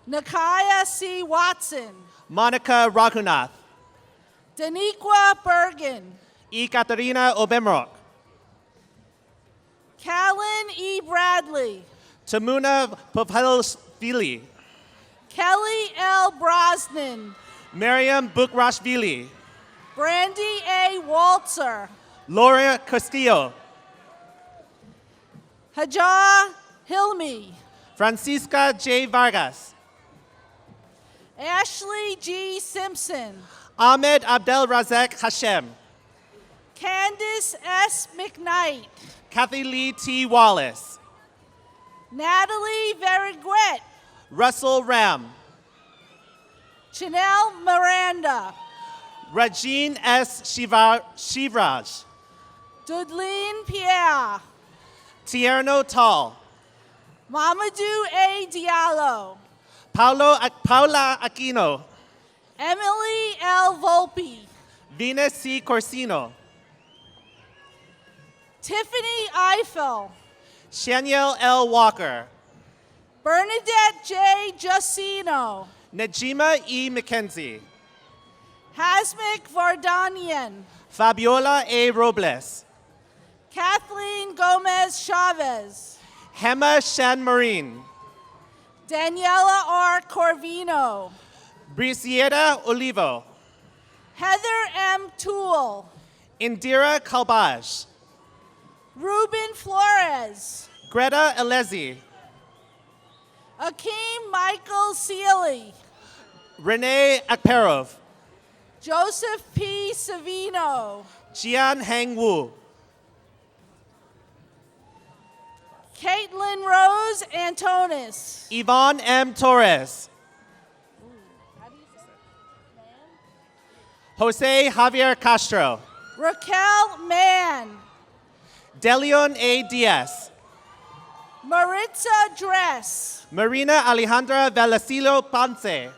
Nakaya C. Watson. Monica Raghunath. Daniqua Bergen. E. Katerina Obemrock. Callan E. Bradley. Tamuna Popelishvili. Kelly L. Brosnan. Miriam Bukrashvili. Brandy A. Waltzer. Laura Castillo. Hajah Hilmi. Francisca J. Vargas. Ashley G. Simpson. Ahmed Abdel Razak Hashem. Candace S. McKnight. Kathy Lee T. Wallace. Natalie Veriguet. Russell Ram. Chanel Miranda. Rajeen S. Shivraj. Dudleen Pierre. Tierno Tall. Mamadou A. Diallo. Paula Aquino. Emily L. Volpe. Venus C. Corsino. Tiffany Eiffel. Shaniel L. Walker. Bernadette J. Justino. Najima E. McKenzie. Hasmik Vardanian. Fabiola A. Robles. Kathleen Gomez Chavez. Hema Shan Marine. Daniela R. Corvino. Brisieda Olivo. Heather M. Toole. Indira Kalbaj. Ruben Flores. Greta Alezi. Akeem Michael Sealy. Renee Akperov. Joseph P. Savino. Jian Hang Wu. Caitlin Rose Antonis. Yvonne M. Torres. Jose Javier Castro. Raquel Mann. Delion A. Diaz. Maritza Dress. Marina Alejandra Vallecillo Ponce.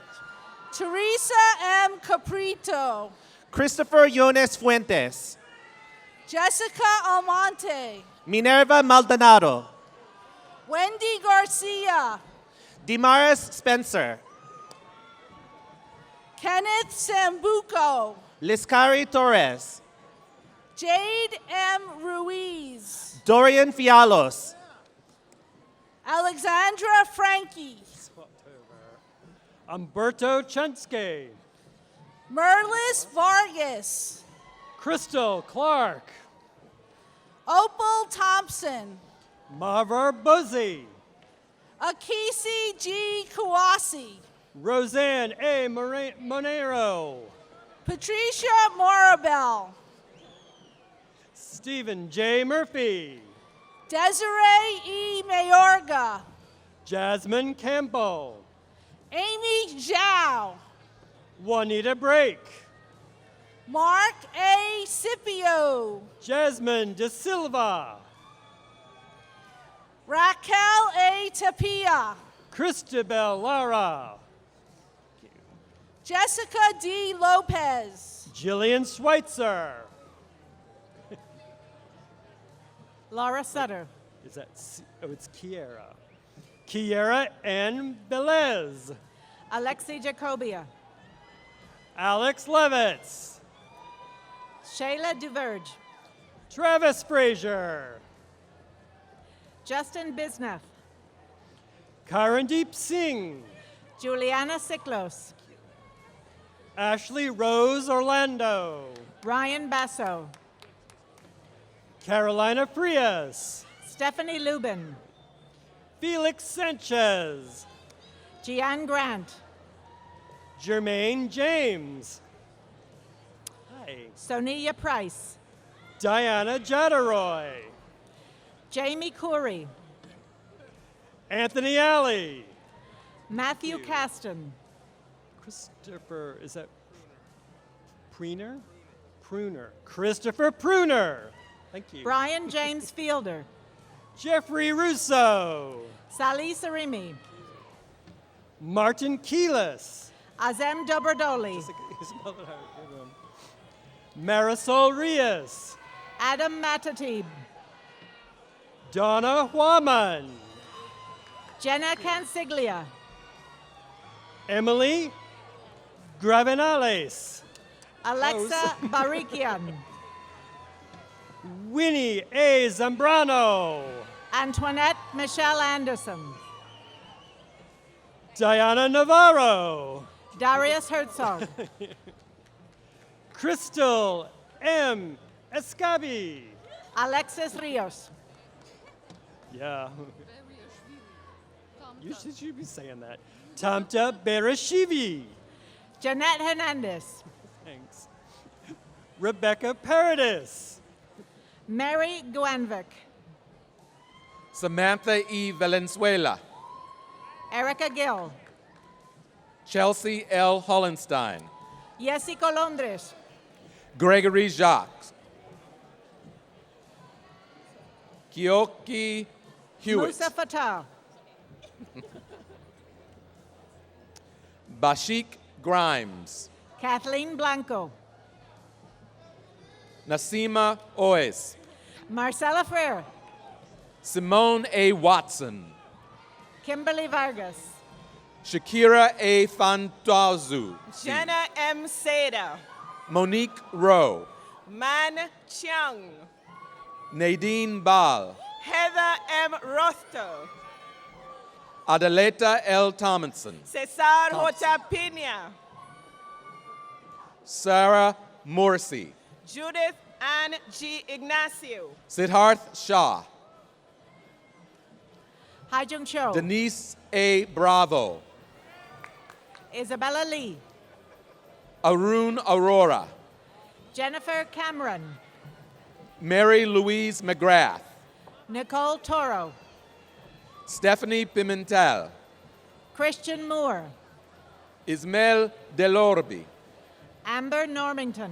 Teresa M. Caprito. Christopher Yones Fuentes. Jessica Almonte. Minerva Maldonado. Wendy Garcia. Demaris Spencer. Kenneth Sambuco. Liscari Torres. Jade M. Ruiz. Dorian Fialos. Alexandra Frankie. Umberto Chenske. Merlis Vargas. Crystal Clark. Opal Thompson. Marver Buzzy. Akisi G. Kawasi. Roseanne A. Monero. Patricia Morabel. Stephen J. Murphy. Desiree E. Mayorga. Jasmine Campbell. Amy Zhao. Juanita Brake. Mark A. Scipio. Jasmine De Silva. Raquel A. Tapia. Christabel Lara. Jessica D. Lopez. Jillian Schweitzer. Laura Sutter. Is that, oh, it's Kiera. Kiera N. Velez. Alexi Jacobia. Alex Levitz. Shayla Duverge. Travis Frazier. Justin Bisnath. Karandeep Singh. Juliana Siklos. Ashley Rose Orlando. Ryan Basso. Carolina Frias. Stephanie Lubin. Felix Sanchez. Gian Grant. Jermaine James. Hi. Sonia Price. Diana Jadaroy. Jamie Coury. Anthony Alley. Matthew Caston. Christopher, is that Pruner? Pruner. Christopher Pruner. Thank you. Brian James Fielder. Jeffrey Russo. Sally Sarimi. Martin Keelis. Azem Dobrodoli. Marisol Rios. Adam Matatib. Donna Huaman. Jenna Cansiglia. Emily Gravenales. Alexa Barikian. Winnie A. Zambrano. Antoinette Michelle Anderson. Diana Navarro. Darius Herzog. Crystal M. Escabi. Alexis Rios. Yeah. You should be saying that. Tamta Berashivi. Jeanette Hernandez. Thanks. Rebecca Paradis. Mary Guanvik. Samantha E. Valenzuela. Erica Gill. Chelsea L. Hollenstein. Yessi Colondres. Gregory Jacques. Kioki Hewitt. Musa Fatah. Bashik Grimes. Kathleen Blanco. Nasima Oes. Marcella Frere. Simone A. Watson. Kimberly Vargas. Shakira A. Fantazu. Jenna M. Seda. Monique Rowe. Man Chiang. Nadine Ball. Heather M. Rosto. Adeleta L. Tomlinson. Cesar J. Pina. Sarah Morsi. Judith Ann G. Ignacio. Siddharth Shah. Haijung Cho. Denise A. Bravo. Isabella Lee. Arun Aurora. Jennifer Cameron. Mary Louise McGrath. Nicole Toro. Stephanie Pimentel. Christian Moore. Ismael Delorbi. Amber Normington.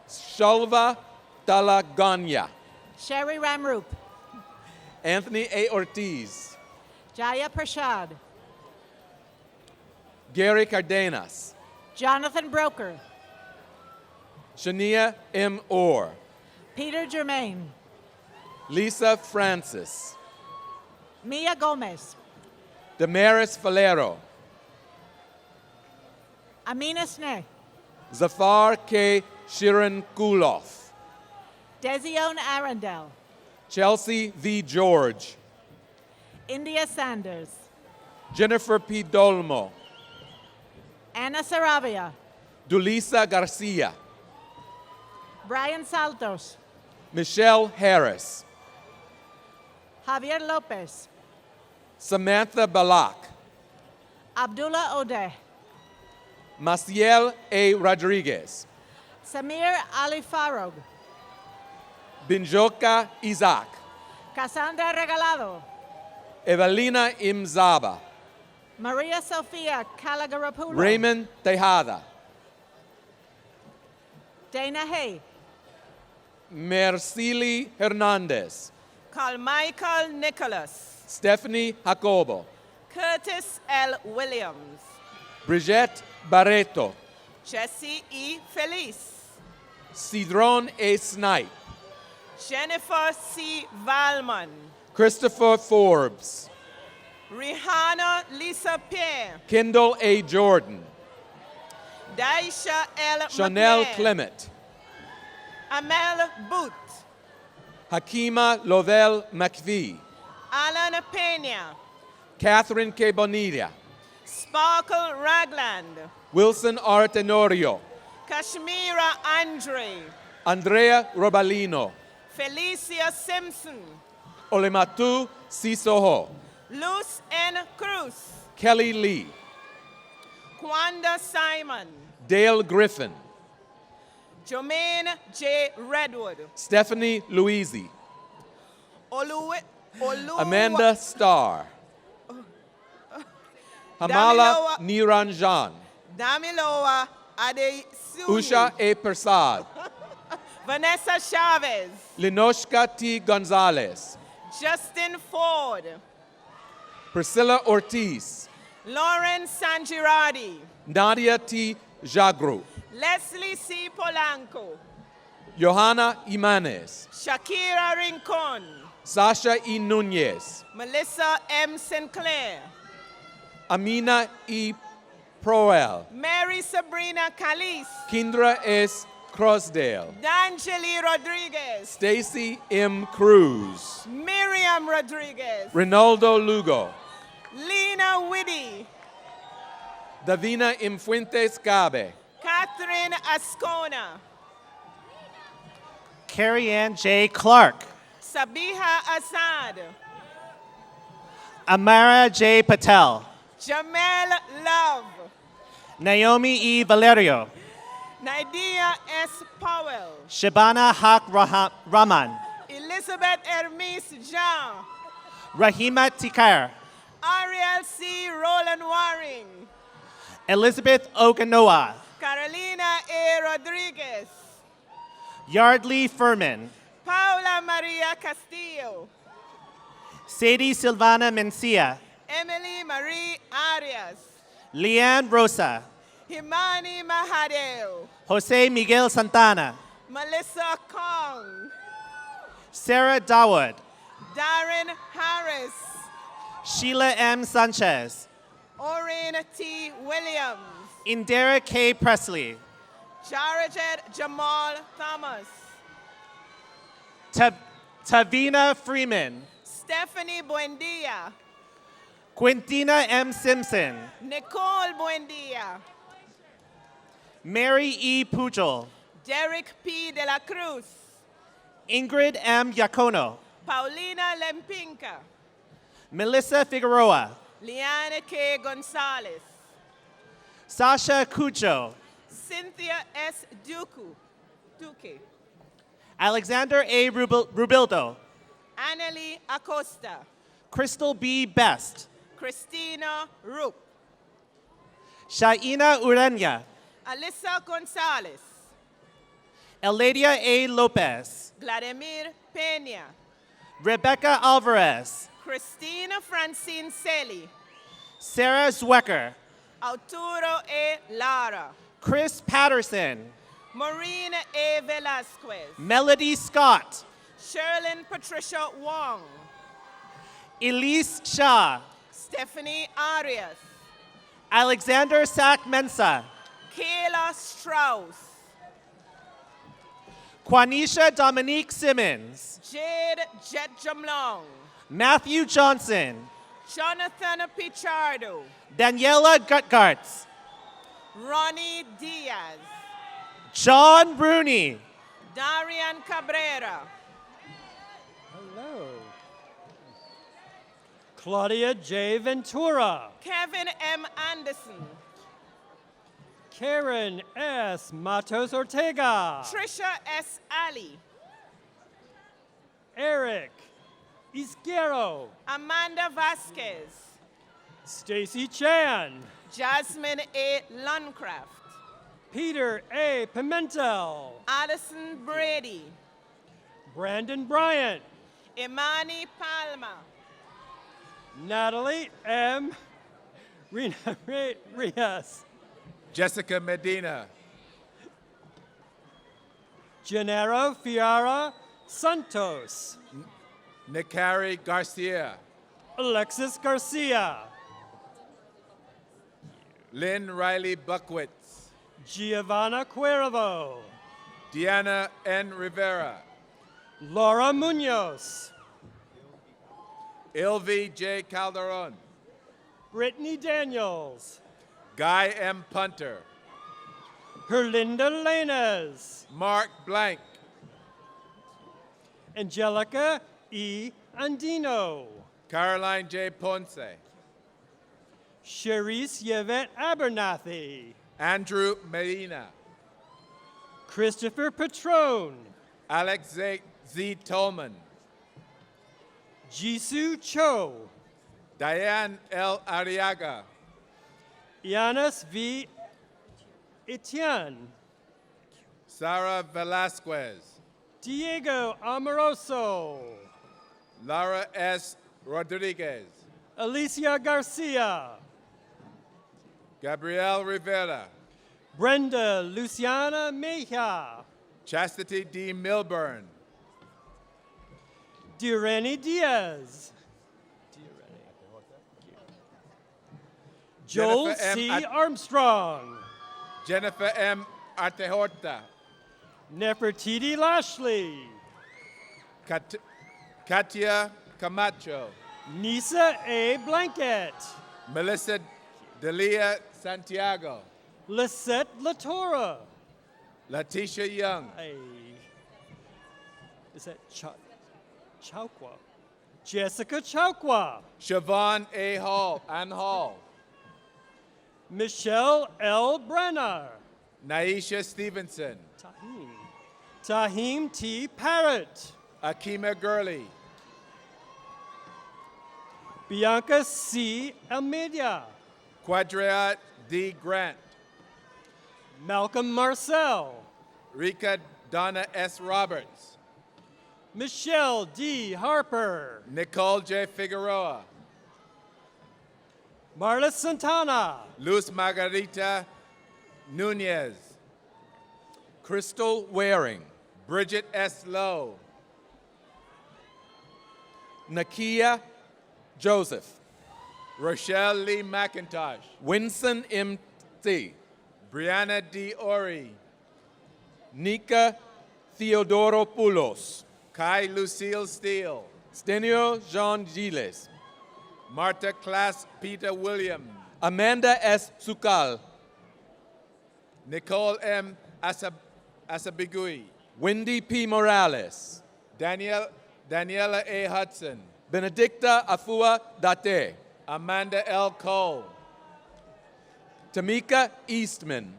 Shalva Talaganya. Sherry Ramroop. Anthony A. Ortiz. Jaya Prashad. Gary Cardenas. Jonathan Broker. Shania M. Orr. Peter Germain. Lisa Francis. Mia Gomez. Damaris Valero. Amina Sneh. Zafar K. Shirin Kuloff. Desione Arundel. Chelsea V. George. India Sanders. Jennifer P. Dolmo. Anna Saravia. Dulisa Garcia. Brian Saltos. Michelle Harris. Javier Lopez. Samantha Balak. Abdullah Odeh. Maciel A. Rodriguez. Samir Ali Farog. Binjoka Isaac, Cassandra Regalado, Evelina Imzaba, Maria Sofia Calagarapulo, Raymond Tejada, Dana Hay, Mercili Hernandez, Carmichael Nicholas, Stephanie Jacobo, Curtis L. Williams, Brigitte Barreto, Jesse E. Feliz, Cedron A. Snipe, Jennifer C. Valmon, Christopher Forbes, Rihanna Lisa Pierre, Kendall A. Jordan, Daisha L. Chanel McNair, Clement, Amel Boot, Hakima Lovell McVie, Alan Pena, Catherine K. Bonilla, Sparkle Ragland, Wilson R. Tenorio, Kashmira Andre, Andrea Robalino, Felicia Simpson, Olematu Sisoho, Luz N. Cruz, Kelly Lee, Kwanda Simon, Dale Griffin, Jermaine J. Redwood, Stephanie Louisi, Olu Amanda Starr, Hamala Niranjan, Damiloa Adesuyi, Usha A. Persad, Vanessa Chavez, Linoshka T. Gonzalez, Justin Ford, Priscilla Ortiz, Lauren Sanjiradi, Nadia T. Jagru, Leslie C. Polanco, Johanna Imanes, Shakira Rincon, Sasha E. Nunez, Melissa M. Sinclair, Amina E. Proel, Mary Sabrina Calise, Kindra S. Crosdale, D'Angeli Rodriguez, Stacy M. Cruz, Miriam Rodriguez, Rinaldo Lugo, Lena Whitty, Davina M. Fuentes Cabe, Catherine Ascona, Carrie Ann J. Clark, Sabiha Assad, Amara J. Patel, Jamel Love, Naomi E. Valerio, Nadia S. Powell, Shabana Haq Rahman, Elizabeth Hermes Jean, Rahima Tikar, Ariel C. Roland Waring, Elizabeth Okanoa, Carolina A. Rodriguez, Yardley Furman, Paula Maria Castillo, Sadie Silvana Mencia, Emily Marie Arias, Leanne Rosa, Himani Mahadeo, Jose Miguel Santana, Melissa Kong, Sarah Dawood, Darren Harris, Sheila M. Sanchez, Orrin T. Williams, Indira K. Presley, Jarajet Jamal Thomas, Tavina Freeman, Stephanie Buendia, Quintina M. Simpson, Nicole Buendia, Mary E. Pujol, Derek P. De La Cruz, Ingrid M. Yacono, Paulina Lempinka, Melissa Figueroa, Liana K. Gonzalez, Sasha Cucho, Cynthia S. Duque, Alexander A. Rubildo, Annalie Acosta, Crystal B. Best, Christina Roop, Shaina Urania, Alyssa Gonzalez, Eladia A. Lopez, Vladimir Peña, Rebecca Alvarez, Christina Francine Celi, Sarah Zwecker, Arturo A. Lara, Chris Patterson, Marina A. Velasquez, Melody Scott, Sherlyn Patricia Wong, Elise Shah, Stephanie Arias, Alexander Sack Mensa, Kayla Strauss, Quanisha Dominique Simmons, Jade Jet Jamlong, Matthew Johnson, Jonathan Pichardo, Daniela Gutgartz, Ronnie Diaz, John Rooney, Darian Cabrera, Hello. Claudia J. Ventura, Kevin M. Anderson, Karen S. Matos Ortega, Trisha S. Ali, Eric Izquierdo, Amanda Vasquez, Stacy Chan, Jasmine A. Lundcraft, Peter A. Pimentel, Addison Brady, Brandon Bryant, Imani Palma, Natalie M. Rias, Jessica Medina, Gennaro Fiara Santos, Nikari Garcia, Alexis Garcia, Lynn Riley Buckwitz, Giovanna Cuervo, Deanna N. Rivera, Laura Munoz, Ilvi J. Calderon, Brittany Daniels, Guy M. Punter, Herlinda Lanes, Mark Blank, Angelica E. Andino, Caroline J. Ponce, Cherise Yvette Abernathy, Andrew Medina, Christopher Patron, Alex Z. Tolman, Jisoo Cho, Diane L. Arriaga, Yanis V. Etienne, Sarah Velasquez, Diego Amoroso, Laura S. Rodriguez, Alicia Garcia, Gabrielle Rivera, Brenda Luciana Mejia, Chastity D. Milburn, Direni Diaz, Joel Jennifer M. C. Armstrong, Jennifer M. Artehorta, Nefertiti Lashley, Katia Camacho, Nisa A. Blanket, Melissa Delia Santiago, Lisette Latora. Letitia Young, Is that Chauqua? Jessica Chauqua, Siobhan A. Hall, Ann Hall, Michelle L. Brenner, Naisha Stevenson, Tahim T. Parrott, Akima Gurley, Bianca C. Almeida, Quadria D. Grant, Malcolm Marcel, Rika Donna S. Roberts, Michelle D. Harper, Nicole J. Figueroa, Marla Santana, Luz Margarita Nunez, Crystal Waring, Bridget S. Lowe, Nakia Joseph, Rochelle Lee McIntosh, Winston M. T., Brianna D. Ori, Nika Theodoropoulos, Kai Lucille Steele, Stenio Jean Giles, Marta Class Peter William, Amanda S. Sukal, Nicole M. Asabigui, Wendy P. Morales, Daniela A. Hudson, Benedicta Afua Date, Amanda L. Cole, Tamika Eastman,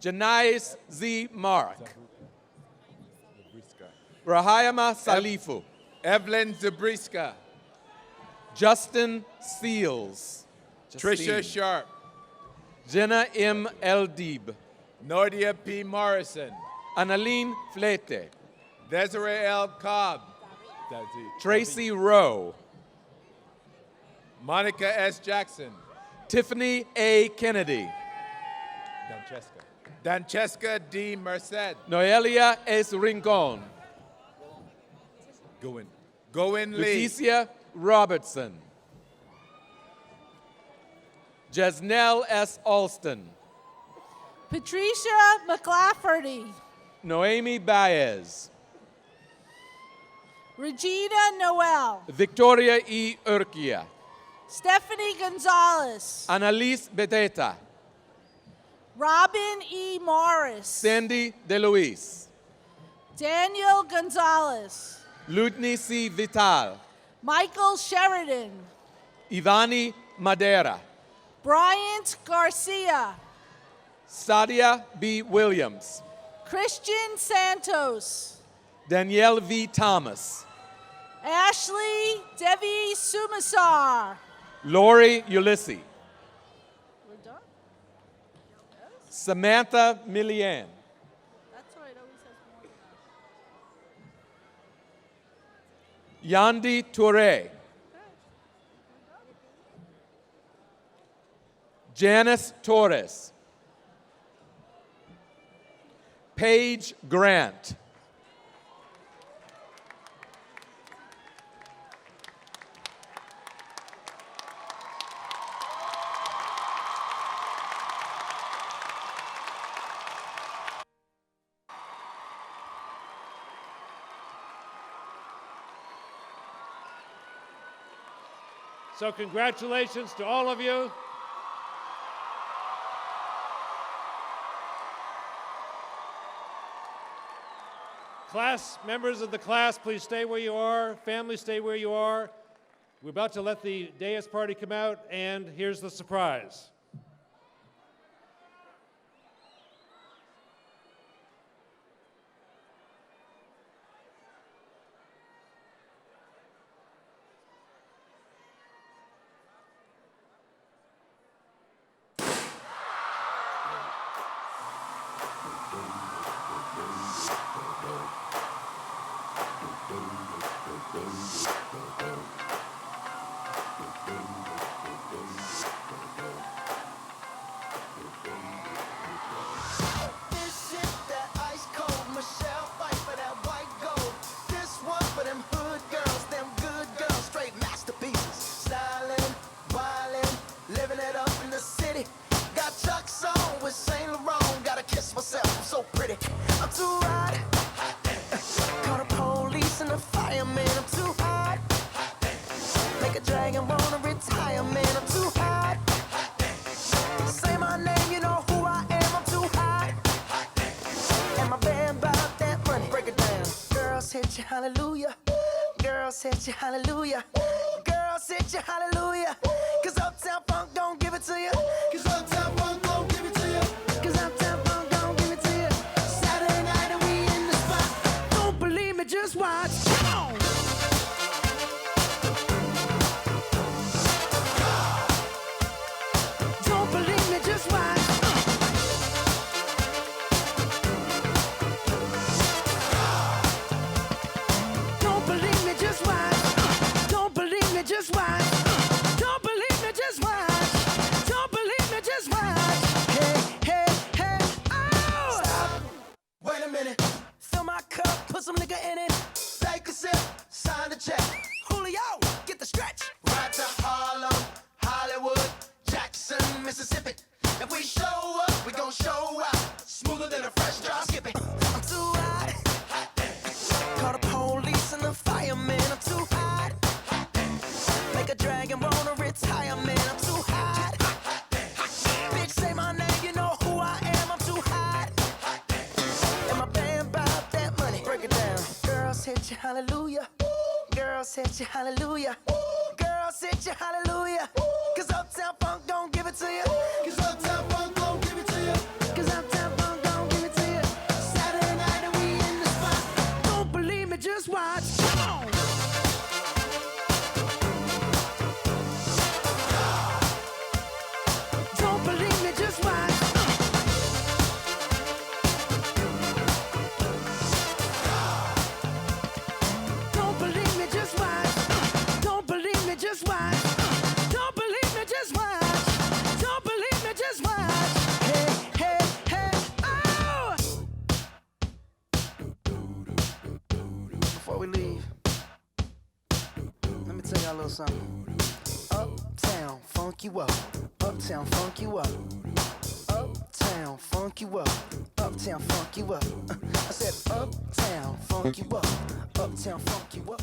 Janais Z. Mark, Rahayama Salifu, Evelyn Zabriska, Justin Seals, Tricia Sharp, Jenna M. Eldib, Nordia P. Morrison, Annalene Flete, Desiree L. Cobb, Tracy Rowe, Monica S. Jackson, Tiffany A. Kennedy, Dancheska D. Merced, Noelia S. Rincon, Goin Lee, Leticia Robertson, Jasnell S. Alston, Patricia McLafferty, Noemi Baez, Regina Noel, Victoria E. Urquia, Stephanie Gonzalez, Annalise Beteta, Robin E. Morris, Sandy DeLuis, Daniel Gonzalez, Lutni C. Vital, Michael Sheridan, Ivani Madera, Bryant Garcia, Sadia B. Williams, Christian Santos, Danielle V. Thomas, Ashley Devi Sumasar. Lori Ulysses, We're done? Samantha Milian, That's right, always has more than that. Yandi Toure, Janice Torres, Paige Grant, So congratulations to all of you. Class, members of the class, please stay where you are. Family, stay where you are. We're about to let the dais party come out, and here's the surprise. hit you hallelujah. Girls hit you hallelujah. Girls hit you hallelujah. Cause Uptown Funk don't give it to you. Cause Uptown Funk don't give it to you. Cause Uptown Funk don't give it to you. Saturday night and we in the spot. Don't believe me, just watch. Come on. Don't believe me, just watch. Don't believe me, just watch. Don't believe me, just watch. Don't believe me, just watch. Don't believe me, just watch. Hey, hey, hey, oh! Stop. Wait a minute. Fill my cup, put some liquor in it. Take a sip, sign the check. Julio, get the stretch. Right to Harlem, Hollywood, Jackson, Mississippi. If we show up, we gon' show out. Smoother than a fresh drop. Skip it. I'm too hot. Call the police and the fireman. I'm too hot. Make a dragon wanna retire, man. I'm too hot. Bitch, say my name, you know who I am. I'm too hot. And my band bought that money. Break it down. Girls hit you, hallelujah. Girls hit you, hallelujah. Girls hit you, hallelujah. Cause Uptown Funk don't give it to you. Cause Uptown Funk don't give it to you. Cause Uptown Funk don't give it to you. Saturday night and we in the spot. Don't believe me, just watch. Come on. Don't believe me, just watch. Don't believe me, just watch. Don't believe me, just watch. Don't believe me, just watch. Don't believe me, just watch. Hey, hey, hey, oh! Before we leave, let me tell y'all a little something. Uptown, funk you up. Uptown, funk you up. Uptown, funk you up. Uptown, funk you up. I said, Uptown, funk you up. Uptown, funk you up.